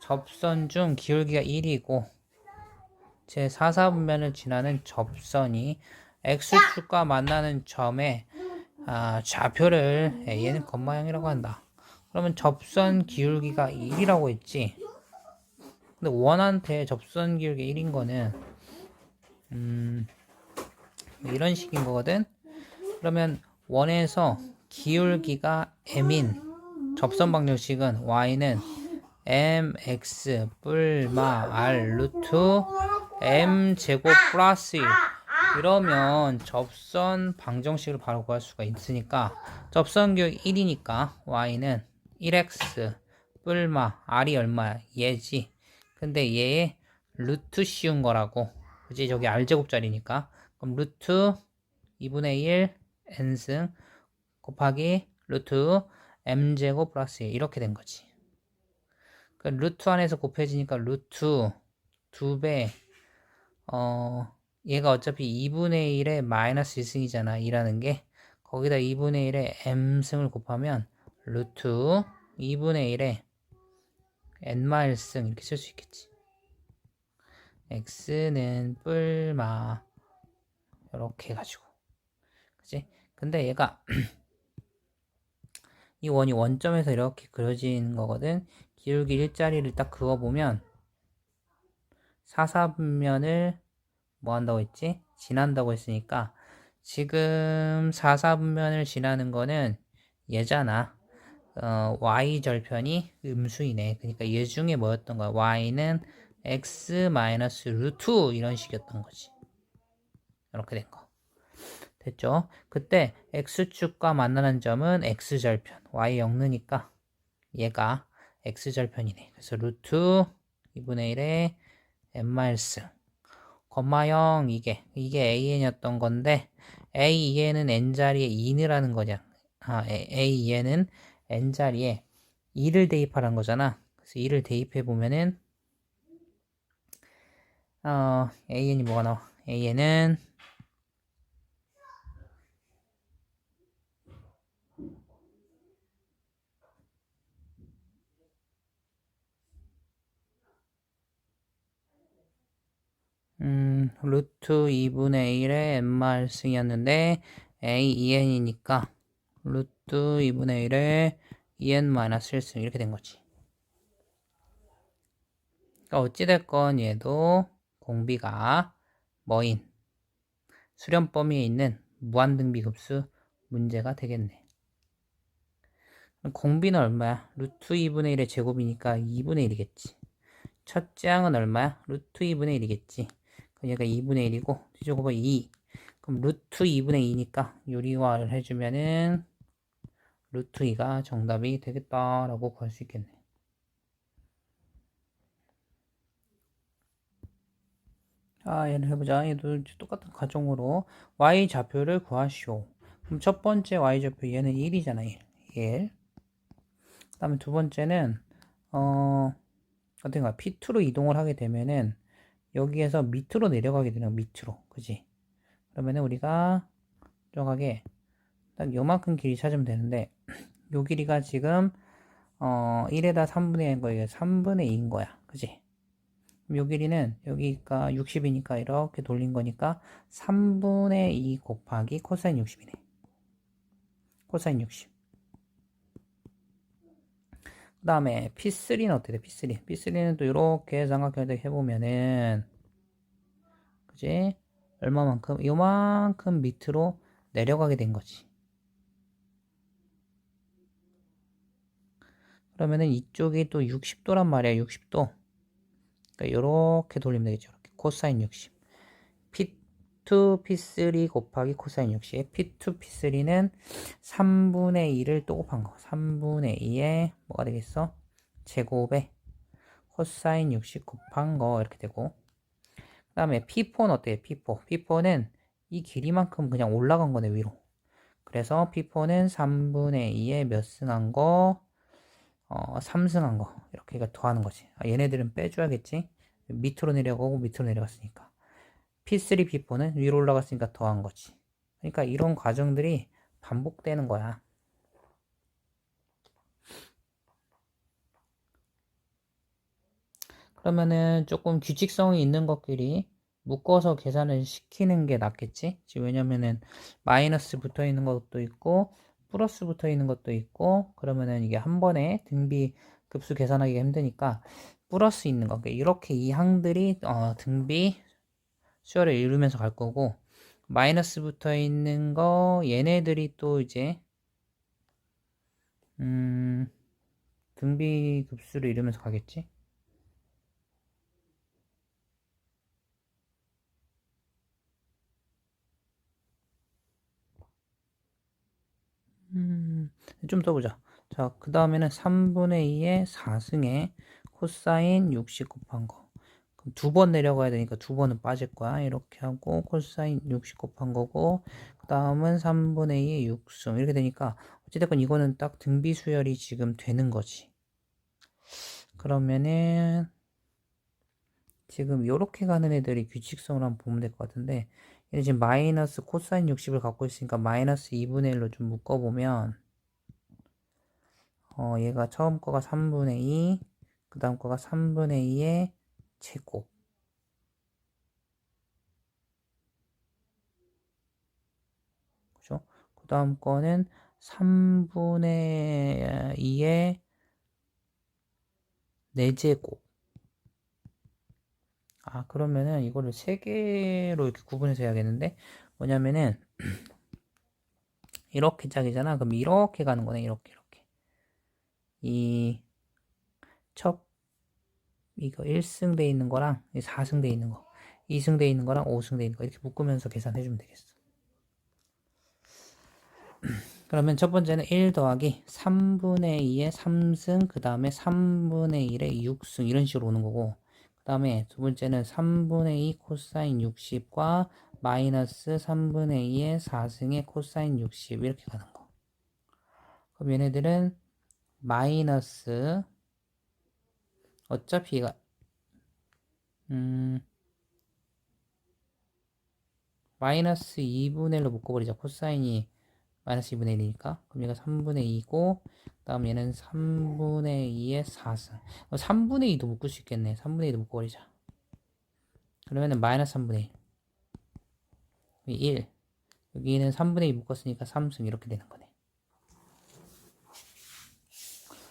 접선 중 기울기가 1이고 제 4사분면을 지나는 접선이 x축과 만나는 점에 좌표를 얘는 건마형이라고 한다. 그러면 접선 기울기가 1이라고 했지. 근데 원한테 접선 기울기 1인 거는 이런 식인 거거든. 그러면 원에서 기울기가 m인 접선 방정식은 y는 mx 뿔마 r 루트 m 제곱 플러스 1 이러면 접선 방정식을 바로 구할 수가 있으니까 접선 기울기 1이니까 y는 1x 뿔마 r이 얼마야? 얘지. 근데 얘의 루트 씌운 거라고. 그치? 저기 r제곱짜리니까. 그럼 루트 2분의 1 n승 곱하기 루트 m제곱 플러스 1 이렇게 된 거지. 그 루트 안에서 곱해지니까 루트 2배 얘가 어차피 2분의 1에 마이너스 1승이잖아. 2라는 게 거기다 2분의 1에 m승을 곱하면 루트 2분의 1에 n-승 이렇게 쓸 수 있겠지. x는 뿔마 이렇게 해가지고 그치? 근데 얘가 이 원이 원점에서 이렇게 그려진 거거든. 기울기 일자리를 딱 그어보면 4사분면을 뭐 한다고 했지? 지난다고 했으니까 지금 4사분면을 지나는 거는 얘잖아. y절편이 음수이네. 그러니까 얘 중에 뭐였던 거야? y는 x 마이너스 루트 이런 식이었던 거지. 이렇게 된 거. 됐죠? 그때 x축과 만나는 점은 x절편, y 역느니까 얘가 x절편이네. 그래서 루트 2분의 1에 n-승 건마형 이게 an이었던 건데 a에는 n자리에 2라는 거냐. a에는 n자리에 2를 대입하라는 거잖아. 그래서 2를 대입해 보면은 an이 뭐가 나와? an은 루트 2분의 1에 n-승이었는데 a 2n이니까 루트 2분의 1에 2n-1승 이렇게 된 거지. 그러니까 어찌됐건 얘도 공비가 뭐인 수렴 범위에 있는 무한등비급수 문제가 되겠네. 공비는 얼마야? 루트 2분의 1의 제곱이니까 2분의 1이겠지. 첫째 항은 얼마야? 루트 2분의 1이겠지. 그럼 얘가 2분의 1이고 뒤져보면 2. 그럼 루트 2분의 2니까 유리화를 해주면은 루트 2가 정답이 되겠다라고 구할 수 있겠네. 얘를 해보자. 얘도 똑같은 가정으로 y좌표를 구하시오. 그럼 첫 번째 y좌표 얘는 1이잖아. 1. 그 다음에 두 번째는 어떤가 P2로 이동을 하게 되면은 여기에서 밑으로 내려가게 되는 밑으로. 그지? 그러면은 우리가 정확하게 딱 요만큼 길이 찾으면 되는데 요 길이가 지금 1에다 3분의 1인 거예요. 3분의 2인 거야. 그지? 요 길이는 여기가 60이니까 이렇게 돌린 거니까 3분의 2 곱하기 코사인 60이네. 코사인 60. 그 다음에 P3는 어떻게 돼? P3. P3는 또 이렇게 삼각형을 해보면은 그지? 얼마만큼? 요만큼 밑으로 내려가게 된 거지. 그러면은 이쪽이 또 60도란 말이야. 60도. 그러니까 이렇게 돌리면 되겠죠. 이렇게 코사인 60. P P2 P3 곱하기 코사인 60. P2 P3는 3분의 2를 또 곱한 거. 3분의 2에 뭐가 되겠어? 제곱에 코사인 60 곱한 거 이렇게 되고, 그 다음에 P4는 어때요? P4. P4는 이 길이만큼 그냥 올라간 거네, 위로. 그래서 P4는 3분의 2에 몇 승한 거? 3승한 거. 이렇게 더하는 거지. 얘네들은 빼줘야겠지? 밑으로 내려가고 밑으로 내려갔으니까. P3, P4는 위로 올라갔으니까 더한 거지. 그러니까 이런 과정들이 반복되는 거야. 그러면은 조금 규칙성이 있는 것끼리 묶어서 계산을 시키는 게 낫겠지? 왜냐면은 마이너스 붙어 있는 것도 있고 플러스 붙어 있는 것도 있고, 그러면은 이게 한 번에 등비 급수 계산하기가 힘드니까 플러스 있는 거, 이렇게 이 항들이 등비 수열을 이루면서 갈 거고, 마이너스 붙어 있는 거 얘네들이 또 이제 등비 급수를 이루면서 가겠지? 좀 더 보자. 자, 그 다음에는 3분의 2의 4승에 코사인 60 곱한 거. 그럼 두 번 내려가야 되니까 두 번은 빠질 거야. 이렇게 하고 코사인 60 곱한 거고, 그 다음은 3분의 2의 6승. 이렇게 되니까 어찌됐건 이거는 딱 등비 수열이 지금 되는 거지. 그러면은 지금 이렇게 가는 애들이 규칙성을 한번 보면 될 것 같은데, 얘는 지금 마이너스 코사인 60을 갖고 있으니까 마이너스 2분의 1로 좀 묶어보면, 얘가 처음 거가 3분의 2, 그 다음 거가 3분의 2의 제곱. 그죠? 그 다음 거는 3분의 2의 4제곱. 그러면은 이거를 3개로 이렇게 구분해서 해야겠는데, 뭐냐면은, 이렇게 짝이잖아. 그럼 이렇게 가는 거네, 이렇게. 이거 1승 돼 있는 거랑 4승 돼 있는 거, 2승 돼 있는 거랑 5승 돼 있는 거, 이렇게 묶으면서 계산해 주면 되겠어. 그러면 첫 번째는 1 더하기 3분의 2의 3승, 그 다음에 3분의 1의 6승, 이런 식으로 오는 거고, 그 다음에 두 번째는 3분의 2 코사인 60과 마이너스 3분의 2의 4승의 코사인 60, 이렇게 가는 거. 그럼 얘네들은 마이너스, 어차피 얘가 마이너스 2분의 1로 묶어버리자. 코사인이 마이너스 2분의 1이니까. 그럼 얘가 3분의 2고, 그 다음 얘는 3분의 2의 4승. 3분의 2도 묶을 수 있겠네. 3분의 2도 묶어버리자. 그러면은 마이너스 3분의 1. 1. 여기는 3분의 2 묶었으니까 3승, 이렇게 되는 거네.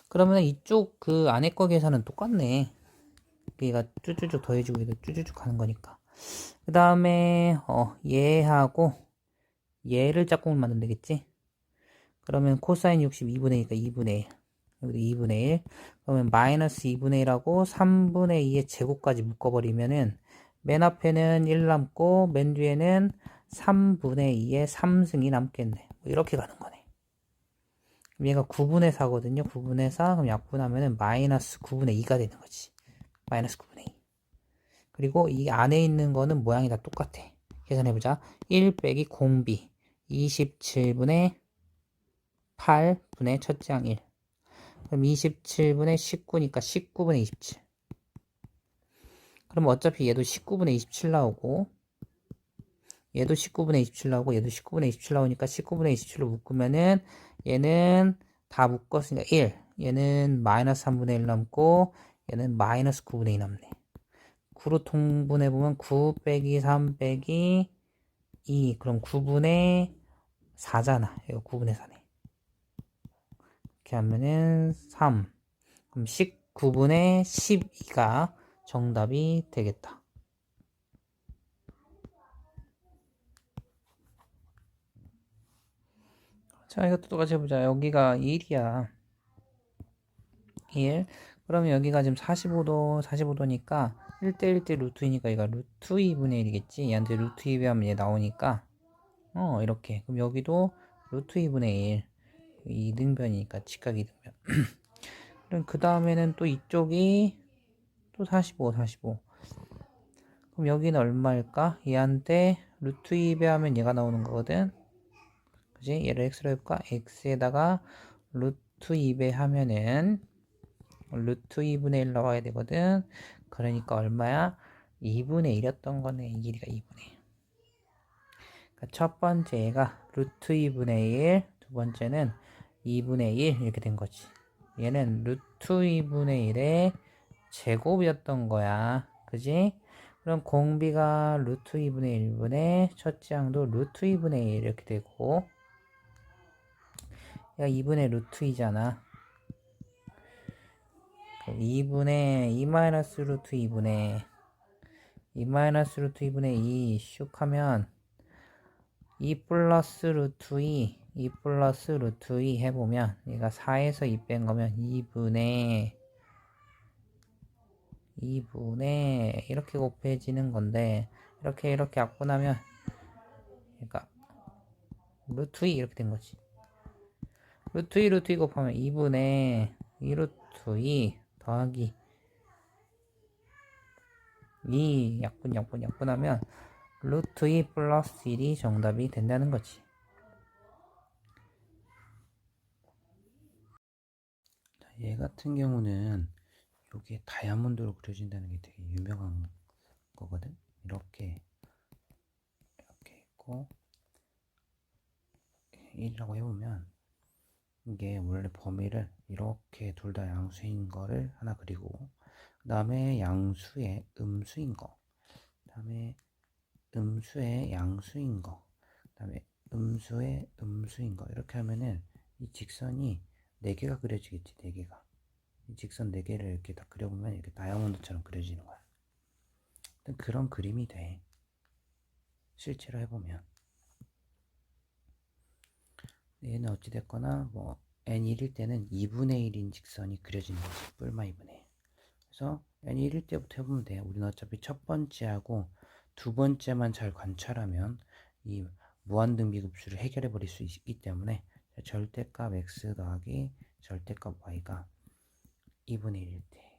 그러면 이쪽 그 안에 거 계산은 똑같네. 얘가 쭈쭈쭈 더해지고 얘도 쭈쭈쭈 가는 거니까. 그 다음에 얘하고 얘를 짝꿍을 만들면 되겠지. 그러면 코사인 62분의 2니까 2분의 1. 여기도 2분의 1. 그러면 마이너스 2분의 1하고 3분의 2의 제곱까지 묶어버리면은 맨 앞에는 1 남고 맨 뒤에는 3분의 2의 3승이 남겠네. 뭐 이렇게 가는 거네. 그럼 얘가 9분의 4거든요. 9분의 4. 그럼 약분하면은 마이너스 9분의 2가 되는 거지. 마이너스 9분의 2. 그리고 이 안에 있는 거는 모양이 다 똑같아. 계산해보자. 1 빼기 공비 27분의 8분의 첫째 항 1. 그럼 27분의 19니까 19분의 27. 그럼 어차피 얘도 19분의 27 나오고, 얘도 19분의 27 나오고, 얘도 19분의 27 나오니까 19분의 27로 묶으면은 얘는 다 묶었으니까 1. 얘는 마이너스 3분의 1 남고, 얘는 마이너스 9분의 2 남네. 9로 통분해보면 9 빼기 3 빼기 2. 그럼 9분의 4잖아. 이거 9분의 4네. 이렇게 하면은 3. 그럼 19분의 12가 정답이 되겠다. 자, 이것도 똑같이 해보자. 여기가 1이야. 1. 그러면 여기가 지금 45도, 45도니까 1대1대 루트 2니까 얘가 루트 2분의 1이겠지. 얘한테 루트 2 배하면 얘 나오니까 이렇게. 그럼 여기도 루트 2분의 1 이등변이니까 직각 이등변. 그럼 그 다음에는 또 이쪽이 또 45 그럼 여기는 얼마일까? 얘한테 루트 2 배하면 얘가 나오는 거거든. 그지? 얘를 x로 해볼까? x에다가 루트 2배 하면은 루트 2분의 1 나와야 되거든. 그러니까 얼마야? 2분의 1이었던 거네. 이 길이가 2분의 1. 그러니까 첫 번째가 루트 2분의 1, 두 번째는 2분의 1 이렇게 된 거지. 얘는 루트 2분의 1의 제곱이었던 거야. 그지? 그럼 공비가 루트 2분의 1분의 첫째 항도 루트 2분의 1 이렇게 되고 야 2분의 루트 2잖아. 2분의 2 마이너스 루트 2분의 2 마이너스 루트 2분의 2 슉 하면 2 플러스 루트 2 플러스 루트 2 해보면 얘가 4에서 2 뺀 거면 2분의 이렇게 곱해지는 건데 이렇게 약분하면 그러니까 루트 2 이렇게 된 거지. 루트 2 곱하면 2분의 2 루트 2 더하기 2 약분하면 루트 2 플러스 1이 정답이 된다는 거지. 얘 같은 경우는 이게 다이아몬드로 그려진다는 게 되게 유명한 거거든. 이렇게 있고 1이라고 해보면 이게 원래 범위를 이렇게 둘 다 양수인 거를 하나 그리고 그 다음에 양수의 음수인 거, 그 다음에 음수의 양수인 거, 그 다음에 음수의 음수인 거 이렇게 하면은 이 직선이 4개가 그려지겠지. 4개가 이 직선 4개를 이렇게 다 그려보면 이렇게 다이아몬드처럼 그려지는 거야. 그런 그림이 돼. 실제로 해보면 얘는 어찌됐거나 뭐 n1일 때는 2분의 1인 직선이 그려지는 거지. 뿔마 2분의 1. 그래서 n1일 때부터 해보면 돼. 우리는 어차피 첫 번째하고 두 번째만 잘 관찰하면 이 무한등비급수를 해결해 버릴 수 있기 때문에 절대값 x 더하기 절대값 y가 2분의 1일 때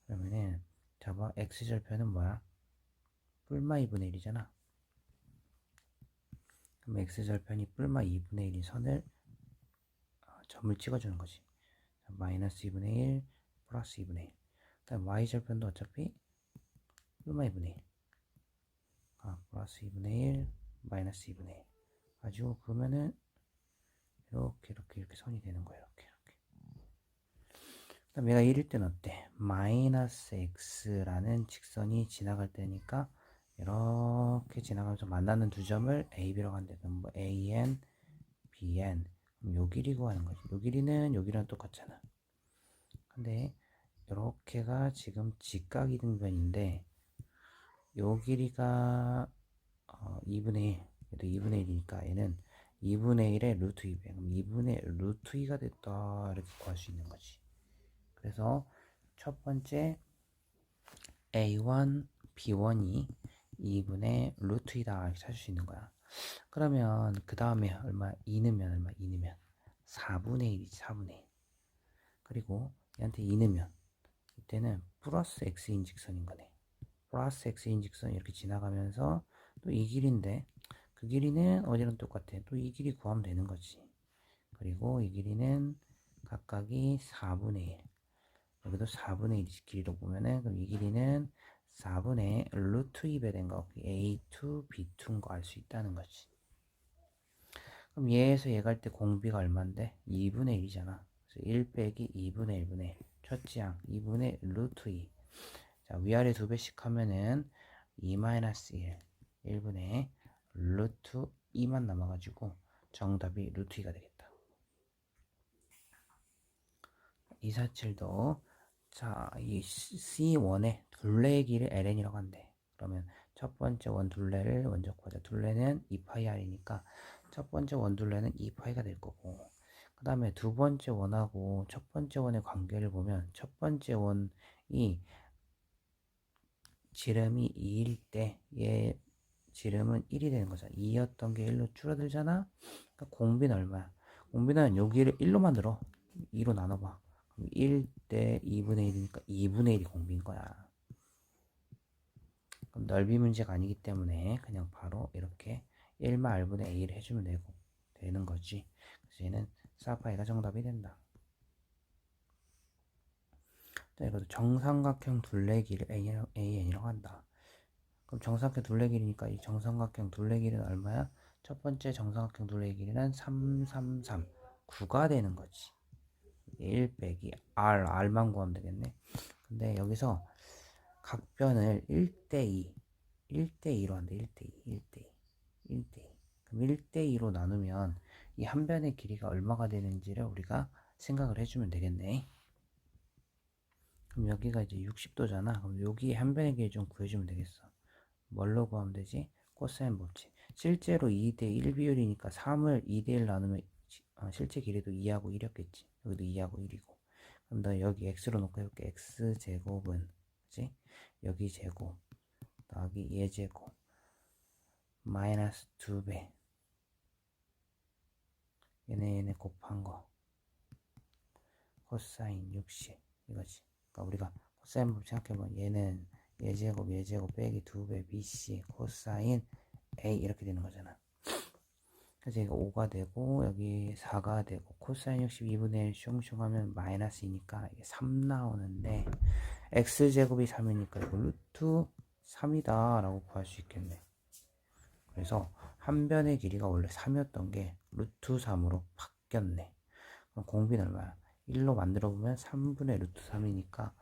그러면은 잡아 x절편은 뭐야? 뿔마 2분의 1이잖아. 그럼 x절편이 뿔마 2분의 1인 선을 점을 찍어주는 거지. 마이너스 2분의 1 플러스 2분의 1. 그다음 y절편도 어차피 뿔마 2분의 1 플러스 2분의 1 마이너스 2분의 1 가지고 그러면은 이렇게 선이 되는 거예요. 이렇게. 그다음 얘가 1일 때는 어때? 마이너스 x라는 직선이 지나갈 때니까 이렇게 지나가면서 만나는 두 점을 a, b라고 한대. 그럼 뭐 an, bn 그럼 요 길이 구하는 거지. 요 길이는 여기랑 똑같잖아. 근데 이렇게가 지금 직각이등변인데 요 길이가 2분의 1 얘도 2분의 1이니까 얘는 2분의 1의 루트 2배 그럼 2분의 루트 2가 됐다 이렇게 구할 수 있는 거지. 그래서 첫 번째 A1, B1이 2분의 루트 2다 이렇게 찾을 수 있는 거야. 그러면 그 다음에 얼마? 2넣으면 얼마? 2넣으면 4분의 1이지. 4분의 1 그리고 얘한테 2넣으면 이때는 플러스 x인 직선인 거네. 플러스 x인 직선이 이렇게 지나가면서 또 이 길인데 그 길이는 어디랑 똑같아? 또 이 길이 구하면 되는 거지. 그리고 이 길이는 각각이 4분의 1 여기도 4분의 1 길이로 보면은 그럼 이 길이는 4분의 루트 2배 된 거 A2, B2인 거 알 수 있다는 거지. 그럼 얘에서 얘 갈 때 공비가 얼만데? 2분의 1이잖아. 그래서 1 빼기 2분의 1분의 1 첫째 항 2분의 루트 2 자, 위아래 두 배씩 하면은 2-1 1분의 루트 2만 남아가지고 정답이 루트 2가 되겠다. 247도 자, 이 C1의 둘레의 길을 ln이라고 한대. 그러면 첫 번째 원 둘레를 먼저 구하자. 둘레는 2파이r이니까 첫 번째 원 둘레는 2파이가 될 거고 그 다음에 두 번째 원하고 첫 번째 원의 관계를 보면 첫 번째 원이 지름이 2일 때 얘 지름은 1이 되는 거잖아. 2였던 게 1로 줄어들잖아. 그러니까 공비는 얼마야? 공비는 여기를 1로 만들어. 2로 나눠봐. 그럼 1 대 2분의 1이니까 2분의 1이 공비인 거야. 그럼 넓이 문제가 아니기 때문에 그냥 바로 이렇게 1마 r분의 a를 해주면 되는 거지. 그래서 얘는 4파이가 정답이 된다. 자, 이것도 정삼각형 둘레길을 AN이라고 한다. 그럼 정삼각형 둘레 길이니까 이 정삼각형 둘레 길이는 얼마야? 첫 번째 정삼각형 둘레 길이는 3, 3, 3, 9가 되는 거지. 1 빼기 R만 구하면 되겠네. 근데 여기서 각변을 1대2, 1대2로 한다. 1대2, 1대2, 1대2. 그럼 1대2로 나누면 이 한 변의 길이가 얼마가 되는지를 우리가 생각을 해주면 되겠네. 그럼 여기가 이제 60도잖아. 그럼 여기 한 변의 길이 좀 구해주면 되겠어. 뭘로 구하면 되지? 코사인 법칙. 실제로 2대1 비율이니까 3을 2대1 나누면 실제 길이도 2하고 1이었겠지. 여기도 2하고 1이고. 그럼 너 여기 x로 놓고 해볼게. x제곱은 그치? 여기 제곱 더하기 얘 제곱 마이너스 2배 얘네 곱한 거 코사인 60 이거지. 그러니까 우리가 코사인 법칙 생각해보면 얘는 얘제곱 빼기 2배 bc 코사인 a 이렇게 되는 거잖아. 그래서 이거 5가 되고 여기 4가 되고 코사인 62분의 1 슝슝 하면 마이너스이니까 이게 3 나오는데 x제곱이 3이니까 이거 루트 3이다 라고 구할 수 있겠네. 그래서 한 변의 길이가 원래 3이었던 게 루트 3으로 바뀌었네. 그럼 공비는 얼마야? 1로 만들어 보면 3분의 루트 3이니까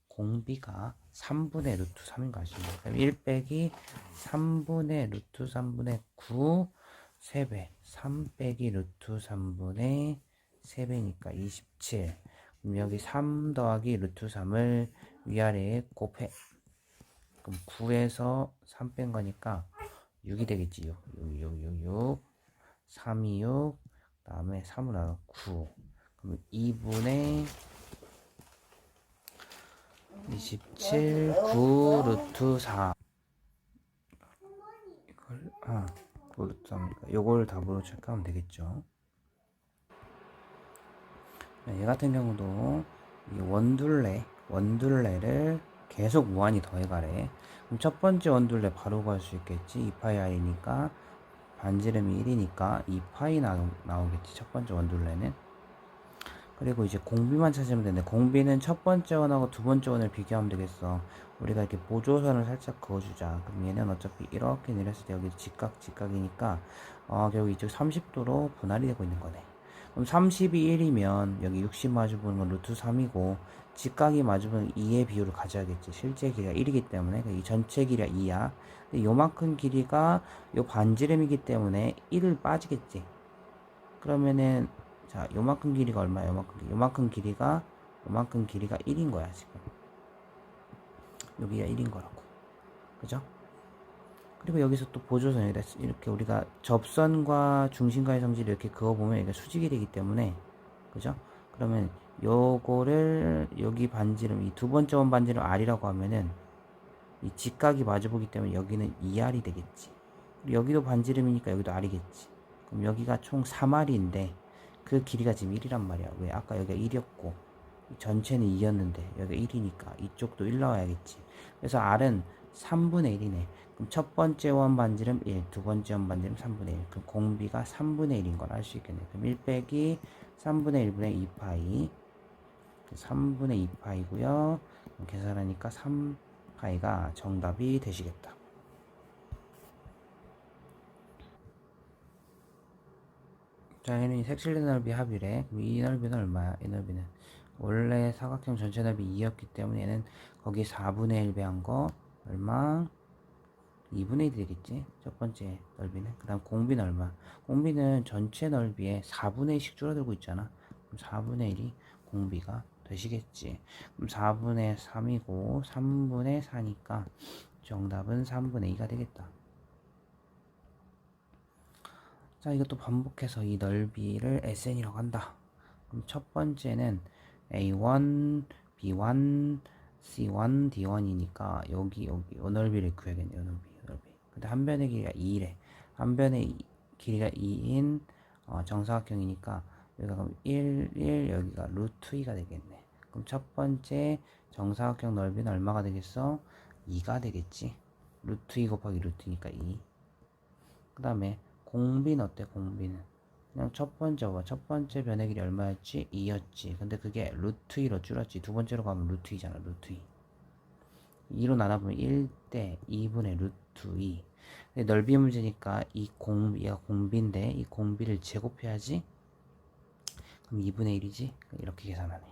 공비가 3분의 루트 3인 거 아시죠? 그럼 1 빼기 3분의 루트 3분의 9 3배 3 빼기 루트 3분의 3배니까 27. 그럼 여기 3 더하기 루트 3을 위아래에 곱해. 그럼 9에서 3 뺀 거니까 6이 되겠지. 6. 3이 6. 그 다음에 3으로 나눠 9. 그럼 2분의 27 9 루트 4 이걸 9 루트 3이니까 요걸 답으로 체크하면 되겠죠. 얘 같은 경우도 이 원둘레를 계속 무한히 더해가래. 그럼 첫 번째 원둘레 바로 구할 수 있겠지. 2파이 r이니까 반지름이 1이니까 2파이 나오겠지. 첫 번째 원둘레는. 그리고 이제 공비만 찾으면 되는데 공비는 첫 번째 원하고 두 번째 원을 비교하면 되겠어. 우리가 이렇게 보조선을 살짝 그어주자. 그럼 얘는 어차피 이렇게 내렸을 때 여기 직각이니까 결국 이쪽 30도로 분할이 되고 있는 거네. 그럼 30이 1이면 여기 60 마주보는 건 루트 3이고 직각이 마주보는 2의 비율을 가져야겠지. 실제 길이가 1이기 때문에 이 전체 길이가 2야. 근데 요만큼 길이가 요 반지름이기 때문에 1을 빠지겠지. 그러면은 자, 요만큼 길이가 얼마야? 요만큼 길이가 1인 거야, 지금. 여기가 1인 거라고. 그죠? 그리고 여기서 또 보조선이다. 이렇게 우리가 접선과 중심과의 성질을 이렇게 그어보면 이게 수직이 되기 때문에, 그죠? 그러면 요거를 여기 반지름, 이 두 번째 원 반지름 R이라고 하면은 이 직각이 마주보기 때문에 여기는 2R이 되겠지. 그리고 여기도 반지름이니까 여기도 R이겠지. 그럼 여기가 총 3R인데 그 길이가 지금 1이란 말이야. 왜? 아까 여기가 1이었고 전체는 2였는데 여기가 1이니까 이쪽도 1 나와야겠지. 그래서 R은 3분의 1이네. 그럼 첫 번째 원 반지름 1, 두 번째 원 반지름 3분의 1. 그럼 공비가 3분의 1인 걸 알 수 있겠네. 그럼 1 빼기 3분의 1분의 2파이 3분의 2파이고요. 계산하니까 3파이가 정답이 되시겠다. 자, 얘는 색칠된 넓이 합이래. 그럼 이 넓이는 얼마야? 이 넓이는 원래 사각형 전체 넓이 2였기 때문에 얘는 거기 4분의 1 배한 거 얼마? 2분의 1이 되겠지? 첫 번째 넓이는. 그 다음 공비는 얼마? 공비는 전체 넓이에 4분의 1씩 줄어들고 있잖아. 그럼 4분의 1이 공비가 되시겠지. 그럼 4분의 3이고 3분의 4니까 정답은 3분의 2가 되겠다. 자, 이것도 반복해서 이 넓이를 SN이라고 한다. 그럼 첫 번째는 A1, B1, C1, D1이니까 여기 요 넓이를 구해야겠네요. 요 넓이. 근데 한 변의 길이가 2래. 한 변의 길이가 2인 정사각형이니까 여기가 그럼 1, 여기가 루트 2가 되겠네. 그럼 첫 번째 정사각형 넓이는 얼마가 되겠어? 2가 되겠지. 루트 2 곱하기 루트 2니까 2. 그 다음에 공비는 어때? 공비는 그냥 첫 번째 변의 길이 얼마였지? 2였지. 근데 그게 루트 2로 줄었지. 두 번째로 가면 루트 2잖아. 루트 2. 2로 나눠보면 1대 2분의 루트 2. 근데 넓이 문제니까 얘가 공비인데 이 공비를 제곱해야지. 그럼 2분의 1이지? 이렇게 계산하네.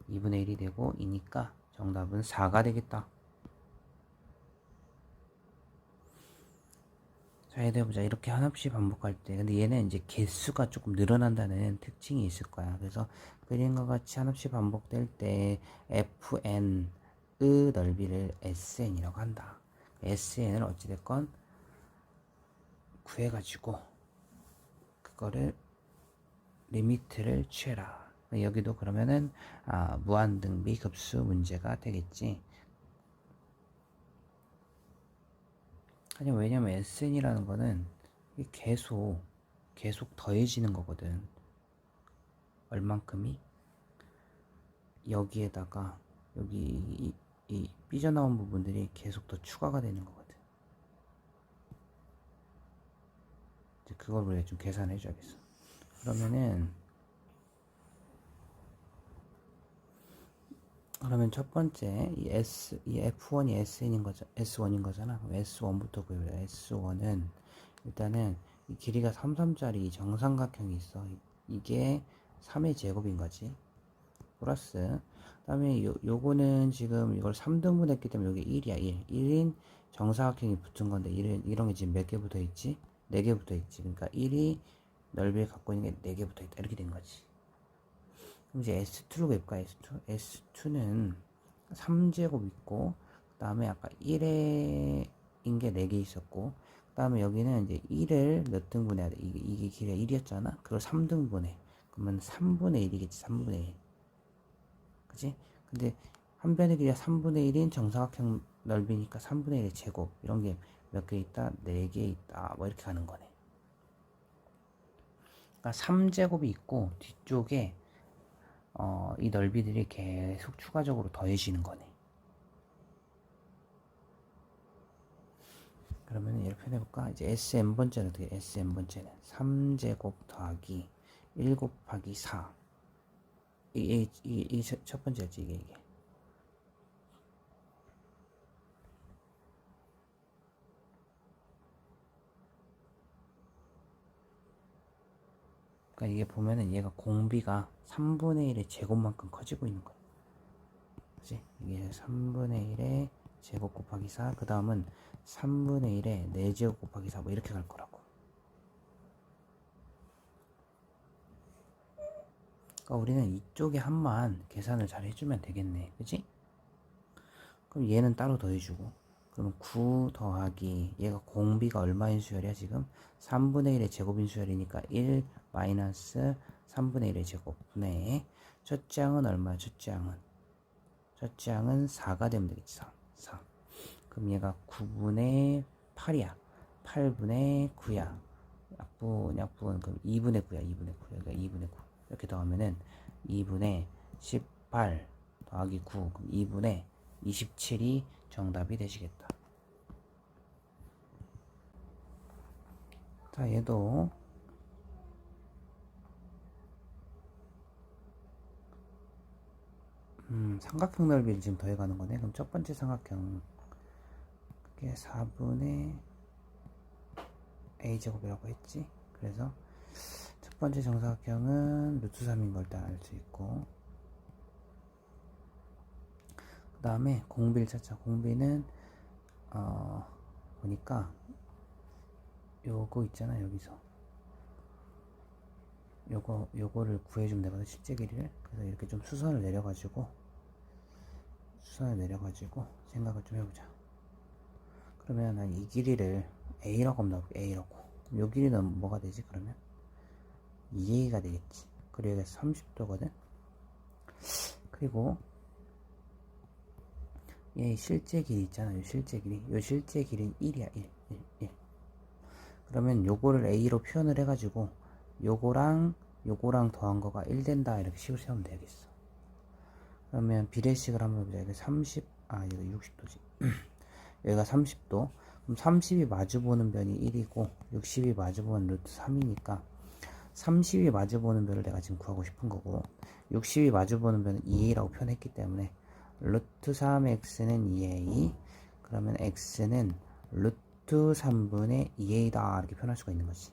2분의 1이 되고 2니까 정답은 4가 되겠다. 자, 얘도 해보자. 이렇게 한없이 반복할 때. 근데 얘는 이제 개수가 조금 늘어난다는 특징이 있을 거야. 그래서 그림과 같이 한없이 반복될 때 fn의 넓이를 sn이라고 한다. sn을 어찌됐건 구해가지고 그거를 리미트를 취해라. 여기도 그러면은 무한등비 급수 문제가 되겠지. 왜냐면 sn이라는 거는 계속 더해지는 거거든. 얼만큼이 여기에다가 여기 이 삐져나온 부분들이 계속 더 추가가 되는 거거든. 이제 그걸 우리가 좀 계산해 줘야겠어. 그러면 첫 번째 이 F1이 SN인 거죠. S1인 거잖아. 그럼 S1부터 구해보자. S1은 일단은 이 길이가 33짜리 정삼각형이 있어. 이게 3의 제곱인 거지. 플러스 그다음에 요거는 지금 이걸 3등분 했기 때문에 여기 1이야. 1인 정사각형이 붙은 건데 이런 게 지금 몇 개 붙어 있지? 4개 붙어 있지. 그러니까 1이 넓이를 갖고 있는 게 4개 붙어 있다. 이렇게 된 거지. 그럼 이제 S2로 해볼까? S2는 3제곱 있고, 그 다음에 아까 1인 게 4개 있었고, 그 다음에 여기는 이제 1을 몇 등분 해야 돼? 이게 길이가 1이었잖아? 그걸 3등분해. 그러면 3분의 1이겠지, 3분의 1. 그치? 근데 한 변의 길이가 3분의 1인 정사각형 넓이니까 3분의 1의 제곱. 이런 게 몇 개 있다? 4개 있다. 뭐 이렇게 가는 거네. 그러니까 3제곱이 있고, 뒤쪽에 이 넓이들이 계속 추가적으로 더해지는 거네. 그러면 이렇게 표현해볼까? 이제 SN번째는 어떻게 해? SN번째는 3제곱 더하기 1 곱하기 4. 이게 첫 번째였지, 이게. 그러니까 이게 보면은 얘가 공비가 3분의 1의 제곱만큼 커지고 있는 거야. 그치? 이게 3분의 1의 제곱 곱하기 4. 그 다음은 3분의 1의 4제곱 곱하기 4. 뭐 이렇게 갈 거라고. 그러니까 우리는 이쪽에 한만 계산을 잘 해주면 되겠네. 그치? 그럼 얘는 따로 더해주고. 그러면 9 더하기 얘가 공비가 얼마인 수열이야 지금? 3분의 1의 제곱인 수열이니까 1 마이너스 3분의 1의 제곱 분의 첫째 항은 얼마야? 첫째 항은 4가 되면 되겠지. 4. 그럼 얘가 9분의 8이야. 8분의 9야. 약분 그럼 2분의 9야. 2분의 9. 여기가 2분의 9. 이렇게 더하면은 2분의 18 더하기 9. 그럼 2분의 27이 정답이 되시겠다. 자, 얘도 삼각형 넓이를 지금 더해가는 거네. 그럼 첫 번째 삼각형 그게 4분의 a제곱이라고 했지. 그래서 첫 번째 정사각형은 루트 3인 걸 다 알 수 있고, 그 다음에 공비를 찾자. 공비는 보니까 요거 있잖아. 여기서 요거를 구해주면 되거든. 실제 길이를. 그래서 이렇게 좀 수선을 내려가지고 생각을 좀 해보자. 그러면 난 이 길이를 a라고 한번 넣어볼게. a라고. 요 길이는 뭐가 되지? 그러면 2a가 되겠지. 그리고 여기가 30도거든. 그리고 얘 실제 길이 있잖아. 요 실제 길이. 요 실제 길이는 1이야. 1. 그러면 요거를 a로 표현을 해가지고 요거랑 더한 거가 1 된다. 이렇게 식으로 세우면 되겠어. 그러면 비례식을 한번 해보자. 이게 30, 이거 60도지. 여기가 30도. 그럼 30이 마주보는 변이 1이고 60이 마주보는 루트 3이니까 30이 마주보는 변을 내가 지금 구하고 싶은 거고 60이 마주보는 변은 2a라고 표현했기 때문에 루트 3x는 2a, 그러면 x는 루트 3분의 2a다 이렇게 표현할 수가 있는 거지.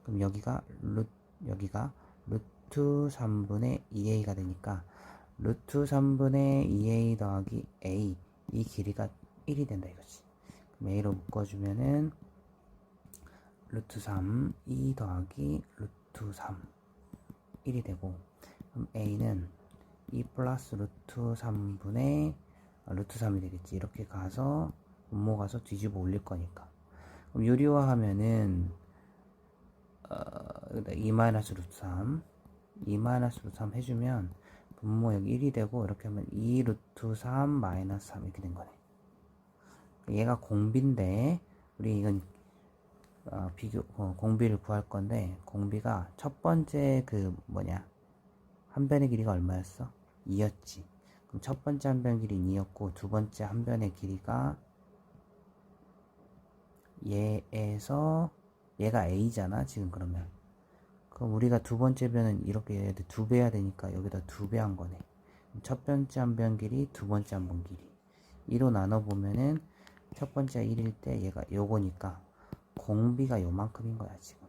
그럼 여기가 루트 3분의 2a가 되니까 루트 3분의 2a 더하기 a, 이 길이가 1이 된다 이거지. 그럼 a로 묶어주면은 루트 3, 2 더하기 루트 3 1이 되고, 그럼 a는 2 플러스 루트 3분의 루트 3이 되겠지. 이렇게 가서 분모 가서 뒤집어 올릴 거니까. 그럼 유리화하면은 2 마이너스 루트 3 해주면 분모 여기 1이 되고, 이렇게 하면 2 루트 3 마이너스 3 이렇게 된 거네. 얘가 공비인데 우리 이건 공비를 구할 건데, 공비가 첫 번째 한 변의 길이가 얼마였어? 2였지. 그럼 첫 번째 한 변 길이는 2였고 두 번째 한 변의 길이가 얘가 a잖아 지금. 그럼 우리가 두 번째 변은 이렇게 2배 해야 되니까 여기다 2배 한 거네. 첫 번째 한 변 길이, 두 번째 한 변 길이 2로 나눠 보면은 첫 번째가 1일 때 얘가 요거니까 공비가 요만큼인 거야 지금.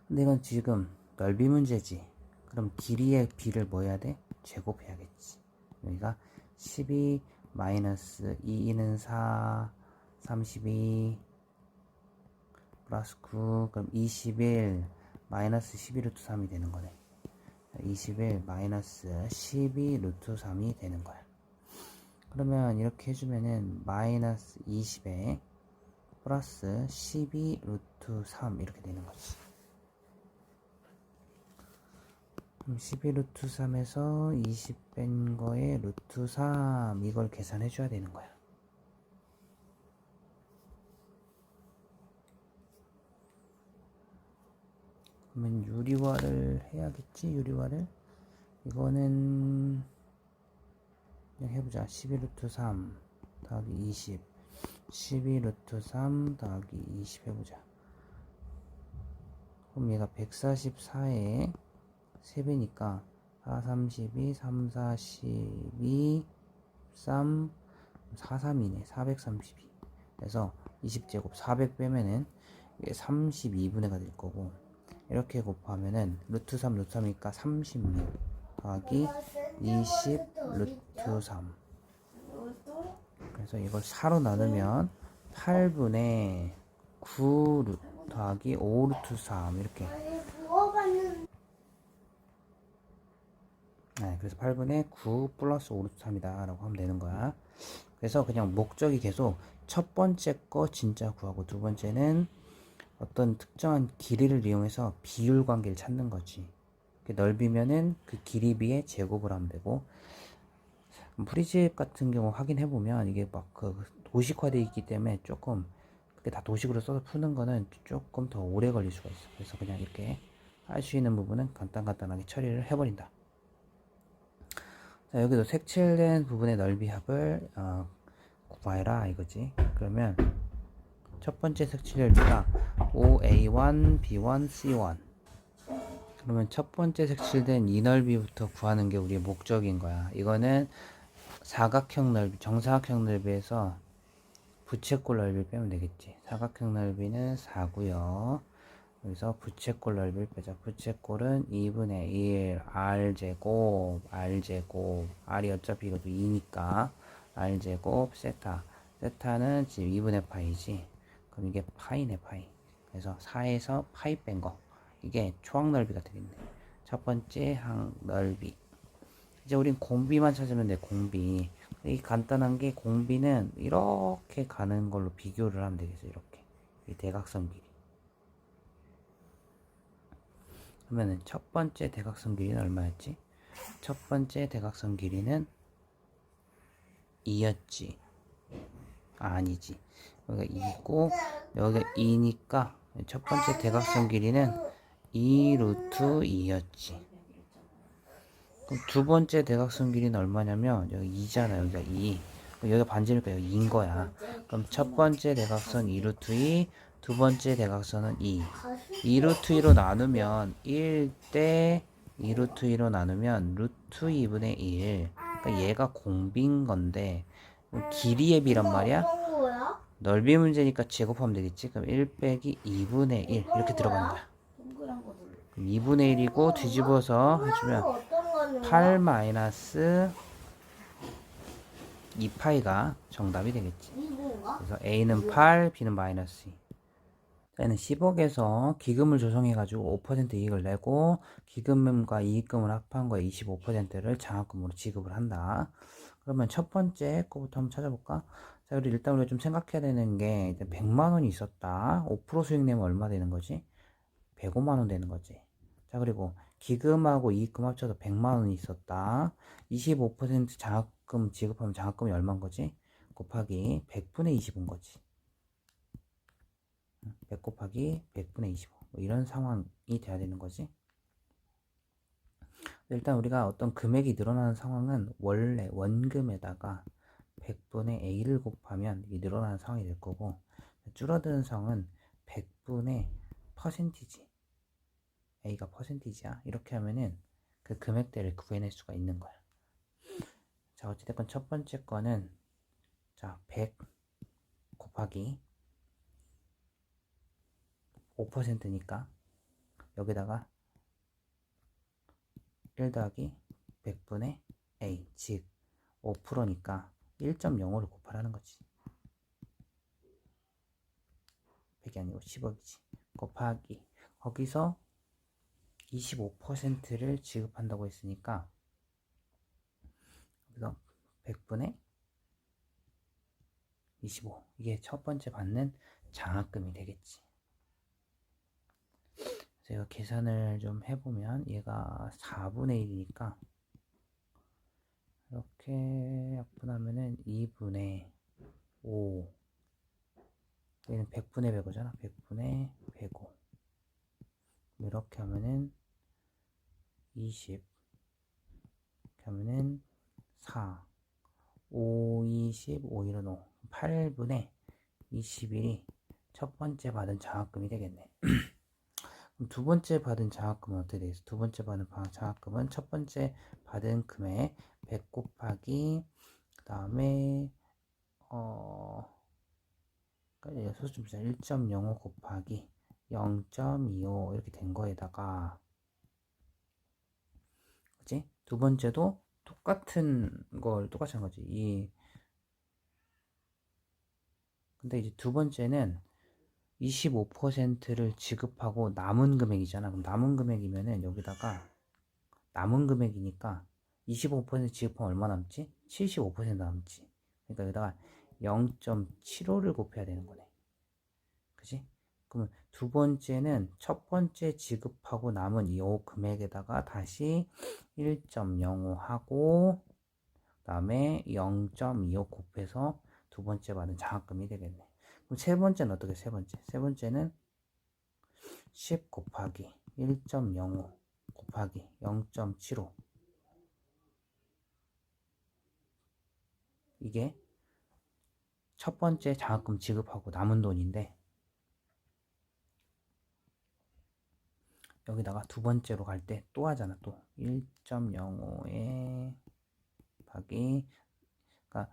근데 이건 지금 넓이 문제지. 그럼 길이의 b를 뭐 해야 돼? 제곱해야겠지. 여기가 12 마이너스 2는 4, 32 플러스 9, 그럼 21 마이너스 12 루트 3이 되는 거네. 21 마이너스 12 루트 3이 되는 거야. 그러면 이렇게 해주면은 마이너스 20에 플러스 12 루트 3 이렇게 되는 거지. 그럼 12 루트 3에서 20 뺀 거에 루트 3 이걸 계산해 줘야 되는 거야. 그러면 유리화를 해야겠지. 유리화를 이거는 그냥 해보자. 12 루트 3 더하기 20 12 루트 3 더하기 20 해보자. 그럼 얘가 144에 3배니까 4, 32, 3, 4, 12, 3, 4, 3이네. 432. 그래서 20제곱 400 빼면은 이게 32분의가 될 거고, 이렇게 곱하면은 루트 3 루트 3이니까 36 더하기 20 루트 3. 그래서 이걸 4로 나누면 8분의 9 더하기 5 루트 3 이렇게. 그래서 8분의 9 플러스 5 루트 3이다 라고 하면 되는 거야. 그래서 그냥 목적이 계속 첫 번째 거 진짜 구하고, 두 번째는 어떤 특정한 길이를 이용해서 비율 관계를 찾는 거지. 넓이면은 그 길이 비에 제곱을 하면 되고, 프리집 같은 경우 확인해 보면 이게 막 도식화되어 있기 때문에 조금 그게 다 도식으로 써서 푸는 거는 조금 더 오래 걸릴 수가 있어. 그래서 그냥 이렇게 할 수 있는 부분은 간단하게 처리를 해버린다. 자, 여기도 색칠된 부분의 넓이 합을 구해라 이거지. 그러면 첫 번째 색칠 넓이가 OA1, B1, C1. 그러면 첫 번째 색칠된 이 넓이부터 구하는 게 우리의 목적인 거야. 이거는 사각형 넓이, 정사각형 넓이에서 부채꼴 넓이를 빼면 되겠지. 사각형 넓이는 4고요. 여기서 부채꼴 넓이를 빼자. 부채꼴은 2분의 1 r제곱 r이 어차피 이것도 2니까 r제곱 세타는 지금 2분의 파이지. 그럼 이게 파이네, 파이. 그래서 4에서 파이 뺀 거, 이게 초항 넓이가 되겠네. 첫 번째 항 넓이. 이제 우린 공비만 찾으면 돼. 공비. 이 간단한 게, 공비는 이렇게 가는 걸로 비교를 하면 되겠어. 이렇게 이 대각선 길이. 그러면은 첫 번째 대각선 길이는 얼마였지? 첫 번째 대각선 길이는 2였지. 아니지. 여기가 2고 여기가 2니까 첫 번째 대각선 길이는 2 루트 2였지. 그럼 두 번째 대각선 길이는 얼마냐면 여기 2잖아. 여기가 2. 여기가 반지니까 여기 2인 거야. 그럼 첫 번째 대각선 2 루트 2, 두 번째 대각선은 2. 2 루트 2로 나누면 1대 2 루트 2로 나누면 루트 2분의 1. 그러니까 얘가 공비인 건데 길이의 비란 말이야. 넓이 문제니까 제곱하면 되겠지. 그럼 1 빼기 2분의 1 이렇게 들어가는 거야. 그럼 2분의 1이고 뒤집어서 해주면 8 마이너스 2파이가 정답이 되겠지. 그래서 A는 8, B는 마이너스 2. 얘는 10억에서 기금을 조성해가지고 5% 이익을 내고 기금과 이익금을 합한 거에 25%를 장학금으로 지급을 한다. 그러면 첫 번째 거부터 한번 찾아볼까? 자, 그리고 일단 우리가 좀 생각해야 되는 게 100만 원이 있었다. 5% 수익 내면 얼마 되는 거지? 105만 원 되는 거지. 자, 그리고 기금하고 이익금 합쳐서 100만 원이 있었다. 25% 장학금 지급하면 장학금이 얼마인 거지? 곱하기 100분의 20인 거지. 100 곱하기 100분의 25. 뭐 이런 상황이 돼야 되는 거지. 일단 우리가 어떤 금액이 늘어나는 상황은 원래 원금에다가 100분의 A를 곱하면 이게 늘어나는 상황이 될 거고, 줄어드는 상황은 100분의 퍼센티지. A가 퍼센티지야. 이렇게 하면은 그 금액대를 구해낼 수가 있는 거야. 자, 어찌됐건 첫 번째 거는 자, 100 곱하기 5%니까 여기다가 1 더하기 100분의 A, 즉 5%니까 1.05를 곱하라는 거지. 100이 아니고 10억이지. 곱하기 거기서 25%를 지급한다고 했으니까 여기서 100분의 25. 이게 첫 번째 받는 장학금이 되겠지. 제가 계산을 좀 해보면 얘가 4분의 1이니까 이렇게 약분하면은 2분의 5. 얘는 100분의 105잖아. 100분의 105. 이렇게 하면은 20. 이렇게 하면은 4. 5, 20, 5, 1은 5. 8분의 21이 첫 번째 받은 장학금이 되겠네. 그럼 두 번째 받은 장학금은 어떻게 되겠어? 두 번째 받은 장학금은 첫 번째 받은 금액 100 곱하기 그 다음에 소수 좀 1.05 곱하기 0.25 이렇게 된 거에다가 그치? 두 번째도 똑같은 걸 똑같이 한 거지. 근데 이제 두 번째는 25%를 지급하고 남은 금액이잖아. 그럼 남은 금액이면은 여기다가 남은 금액이니까 25% 지급하면 얼마 남지? 75% 남지. 그러니까 여기다가 0.75를 곱해야 되는 거네. 그지? 그러면 두 번째는 첫 번째 지급하고 남은 이 금액에다가 다시 1.05 하고 그 다음에 0.25 곱해서 두 번째 받은 장학금이 되겠네. 그럼 세 번째는 어떻게 세 번째? 세 번째는 10 곱하기 1.05 곱하기 0.75 이게 첫 번째 장학금 지급하고 남은 돈인데 여기다가 두 번째로 갈 때 또 하잖아. 또 1.05에 곱하기 그러니까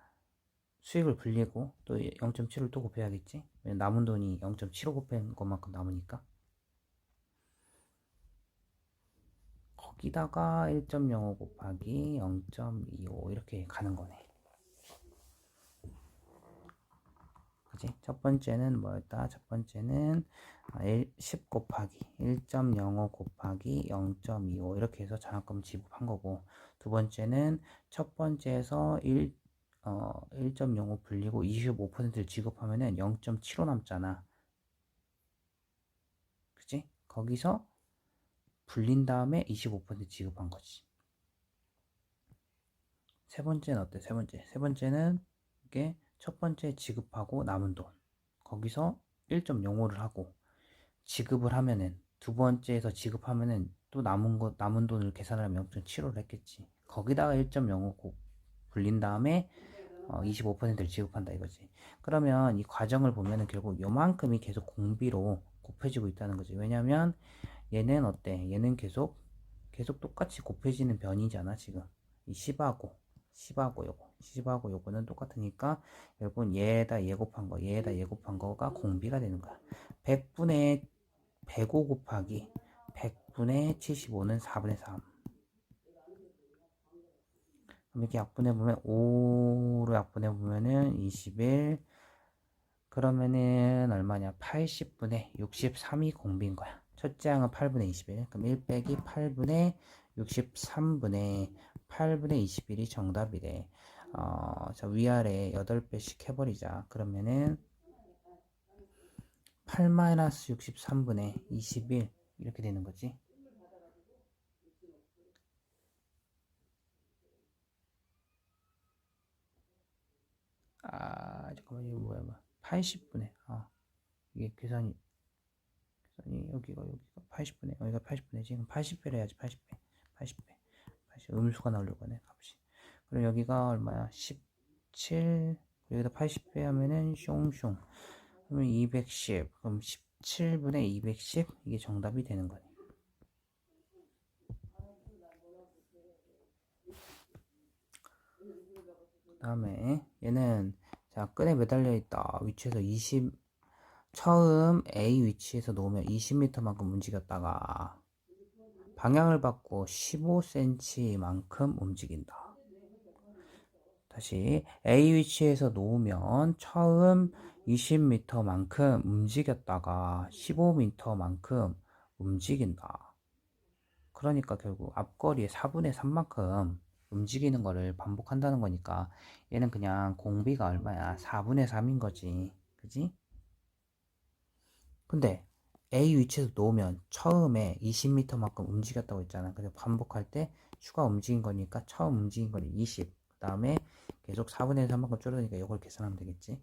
수익을 불리고 또 0.7을 또 곱해야겠지. 남은 돈이 0.75 곱한 것만큼 남으니까 거기다가 1.05 곱하기 0.25 이렇게 가는 거네. 그치? 첫 번째는 뭐였다? 첫 번째는 10 곱하기 1.05 곱하기 0.25 이렇게 해서 장학금 지급한 거고, 두 번째는 첫 번째에서 1.05 불리고 25%를 지급하면은 0.75 남잖아. 그치? 거기서 불린 다음에 25% 지급한 거지. 세 번째는 어때? 세 번째는 이게 첫 번째 지급하고 남은 돈. 거기서 1.05를 하고 지급을 하면은 두 번째에서 지급하면은 또 남은 돈을 계산을 하면 0.75를 했겠지. 거기다가 1.05 불린 다음에 25%를 지급한다 이거지. 그러면 이 과정을 보면은 결국 요만큼이 계속 공비로 곱해지고 있다는 거지. 왜냐면 얘는 어때? 얘는 계속 똑같이 곱해지는 변이잖아 지금. 이 10하고 요거는 똑같으니까 결국은 얘에다 얘 곱한 거가 공비가 되는 거야. 100분의 105 곱하기 100분의 75는 4분의 3. 그럼 이렇게 약분해보면 5로 약분해보면은 21. 그러면은 얼마냐? 80분의 63이 공비인 거야. 첫째 항은 8분의 21. 그럼 1 빼기 8분의 63분의 8분의 21이 정답이래. 자, 위아래 8배씩 해버리자. 그러면은 8-63분의 21 이렇게 되는 거지. 잠깐만, 이거 뭐야, 80분의, 이게 계산이 여기가 80분의, 여기가 80분의, 지금 80배를 해야지, 80배. 80배. 80, 음수가 나오려고 하네, 값이. 그럼 여기가 얼마야? 17, 여기다 80배 하면은, 숑숑. 그러면 210, 그럼 17분의 210, 이게 정답이 되는 거네. 그 다음에, 얘는, 자, 끈에 매달려 있다. 위치에서 20, 처음 A 위치에서 놓으면 20m만큼 움직였다가 방향을 바꿔 15cm만큼 움직인다. 다시 A 위치에서 놓으면 처음 20m만큼 움직였다가 15m만큼 움직인다. 그러니까 결국 앞거리의 4분의 3만큼 움직이는 거를 반복한다는 거니까 얘는 그냥 공비가 얼마야? 4분의 3인 거지. 그지? 근데 A 위치에서 놓으면 처음에 20m만큼 움직였다고 했잖아. 그래서 반복할 때 추가 움직인 거니까 처음 움직인 거리 20. 그 다음에 계속 4분의 3만큼 줄어드니까 이걸 계산하면 되겠지.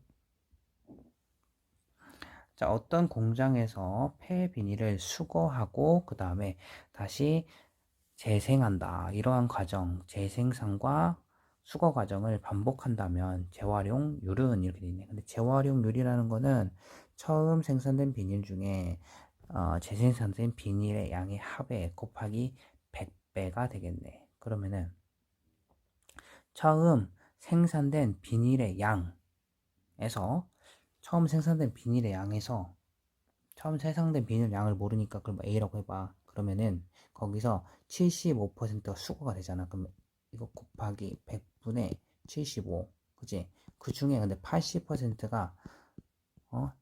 자, 어떤 공장에서 폐 비닐을 수거하고 그 다음에 다시 재생한다. 이러한 과정, 재생산과 수거 과정을 반복한다면 재활용률은 이렇게 돼 있네. 근데 재활용률이라는 거는 처음 생산된 비닐 중에 재생산된 비닐의 양의 합에 곱하기 100배가 되겠네. 그러면은 처음 생산된 비닐의 양에서 처음 생산된 비닐의 양에서 처음 생산된 비닐 양을 모르니까 그럼 A라고 해봐. 그러면은 거기서 75%가 수거가 되잖아. 그럼 이거 곱하기 100분의 75. 그지? 그 중에 근데 80%가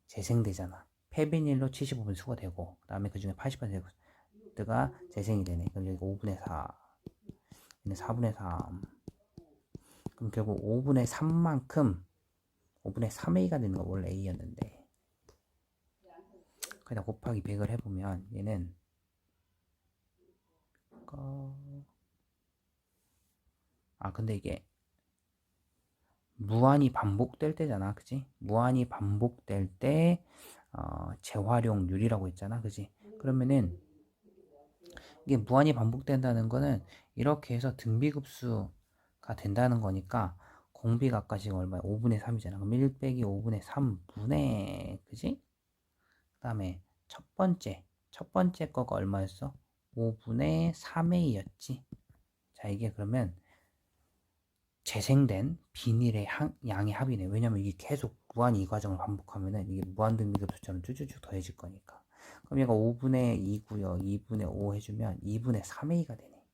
재생되잖아. 폐비닐로 75% 수거되고 그다음에 그 중에 80%가 재생이 되네. 그럼 여기 5분의 4. 얘는 4분의 3. 그럼 결국 5분의 3만큼 5분의 3A가 되는 거 원래 A였는데 거기다 곱하기 100을 해보면 얘는 근데 이게 무한히 반복될 때잖아, 그지? 무한히 반복될 때 재활용률이라고 했잖아, 그지? 그러면은 이게 무한히 반복된다는 거는 이렇게 해서 등비급수가 된다는 거니까 공비가 아까 지금 얼마야? 5분의 3이잖아. 그럼 1 빼기 5분의 3분의, 그지? 그 다음에 첫 번째 거가 얼마였어? 5분의 3A였지. 자, 이게 그러면 재생된 비닐의 양의 합이네. 왜냐면 이게 계속 무한히 이 과정을 반복하면은 이게 무한등비급수처럼 쭉쭉쭉 더해질 거니까. 그럼 얘가 5분의 2고요. 2분의 5 해주면 2분의 3A가 되네.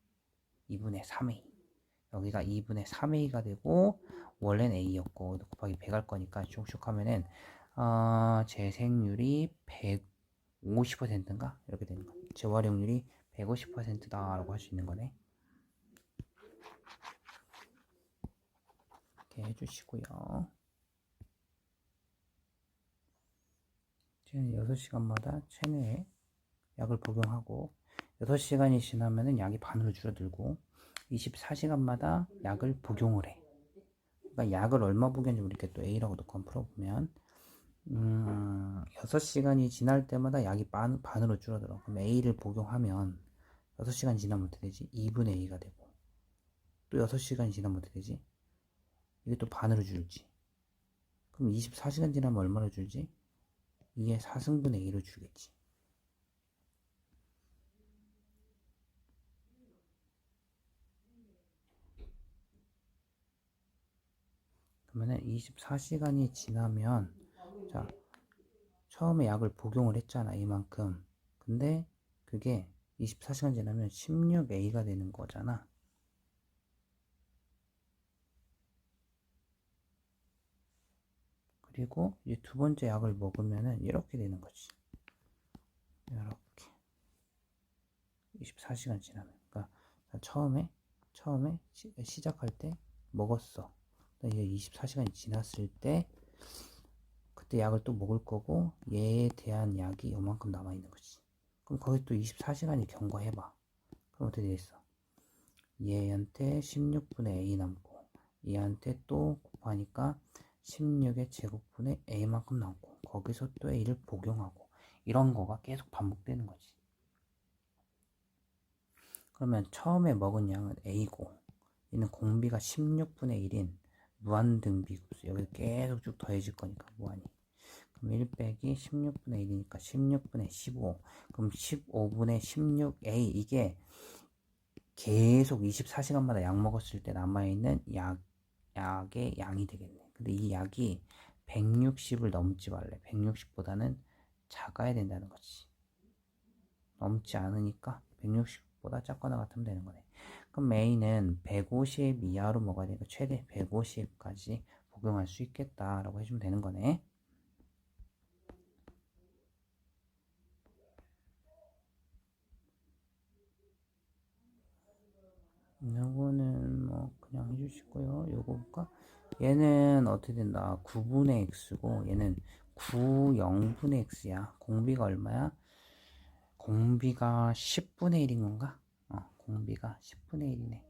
2분의 3A. 여기가 2분의 3A가 되고 원래는 A였고 곱하기 100 할 거니까 쭉쭉 하면은 재생률이 150%인가? 이렇게 되는 거야. 재활용률이 150%다 라고 할 수 있는 거네. 이렇게 해주시고요. 지금 6시간마다 체내에 약을 복용하고 6시간이 지나면은 약이 반으로 줄어들고 24시간마다 약을 복용을 해. 그러니까 약을 얼마 복용하는지 이렇게 또 A라고 놓고 한번 풀어보면 6시간이 지날 때마다 약이 반으로 줄어들어. 그럼 A를 복용하면 6시간 지나면 어떻게 되지? 2분의 A가 되고, 또 6시간이 지나면 어떻게 되지? 이게 또 반으로 줄지. 그럼 24시간 지나면 얼마로 줄지? 이게 4승분의 A로 줄겠지. 그러면은 24시간이 지나면, 자, 처음에 약을 복용을 했잖아, 이만큼. 근데 그게 24시간 지나면 16A가 되는 거잖아. 그리고 이제 두 번째 약을 먹으면은 이렇게 되는 거지. 이렇게 24시간 지나면. 그러니까 처음에 시작할 때 먹었어. 이제 24시간이 지났을 때 그때 약을 또 먹을 거고, 얘에 대한 약이 요만큼 남아 있는 거지. 그럼 거기 또 24시간이 경과해봐. 그럼 어떻게 되겠어? 얘한테 16분의 A 남고, 얘한테 또 곱하니까 16의 제곱분의 A만큼 남고, 거기서 또 A를 복용하고, 이런 거가 계속 반복되는 거지. 그러면 처음에 먹은 양은 A고, 얘는 공비가 16분의 1인 무한등비급수. 여기 계속 쭉 더해질 거니까 무한히. 그럼 1 빼기 16분의 1이니까 16분의 15. 그럼 15분의 16A, 이게 계속 24시간마다 약 먹었을 때 남아있는 약의 양이 되겠네. 근데 이 약이 160을 넘지 말래. 160보다는 작아야 된다는 거지. 넘지 않으니까 160보다 작거나 같으면 되는 거네. 그럼 A는 150 이하로 먹어야 되니까 최대 150까지 복용할 수 있겠다라고 해주면 되는 거네. 요거는 뭐 그냥 해주시고요. 요거 볼까? 얘는 어떻게 된다? 9분의 x고 얘는 9 0분의 x야. 공비가 얼마야? 공비가 10분의 1인 건가? 공비가 10분의 1이네.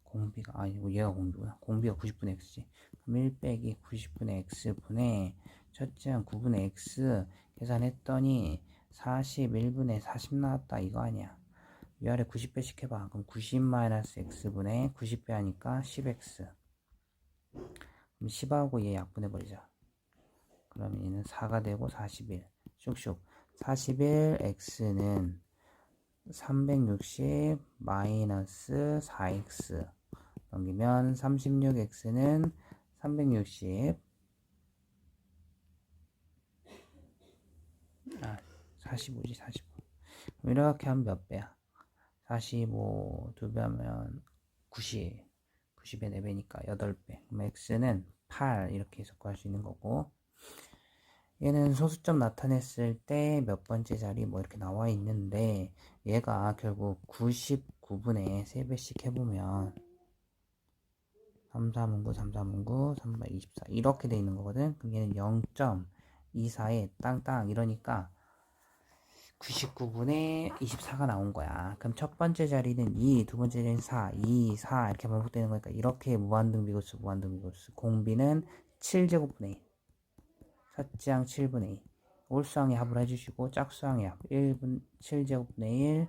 공비가 아니고 얘가 공비구나. 공비가 90분의 x지. 그럼 1 빼기 90분의 x분의 첫째 한 9분의 x 계산했더니 41분의 40 나왔다 이거 아니야. 위아래 90배씩 해봐. 그럼 90-x분의 90배 하니까 10x. 그럼 10하고 얘 약분해버리자. 그러면 얘는 4가 되고 41. 슉슉. 41x는 360 마이너스 4x 넘기면 36x는 360 45지 45. 이렇게 하면 몇 배야? 45 2배 하면 90 90의 4배니까 8배. 그럼 x는 8 이렇게 해서 구할 수 있는 거고, 얘는 소수점 나타냈을 때 몇 번째 자리 뭐 이렇게 나와 있는데, 얘가 결국 99분의 3배씩 해보면 3, 3은 9, 3, 3은 9, 3, 8, 24 이렇게 돼 있는 거거든. 그럼 얘는 0.24에 땅땅 이러니까 99분의 24가 나온 거야. 그럼 첫 번째 자리는 2, 두 번째 자리는 4, 2, 4 이렇게 반복되는 거니까 이렇게 무한등비고수 공비는 7제곱분의 1, 첫째항 7분의 2, 올수항의 합을 해주시고 짝수항의 합 1분 7제곱분의 1,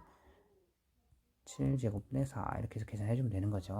7제곱분의 4 이렇게 해서 계산해주면 되는 거죠.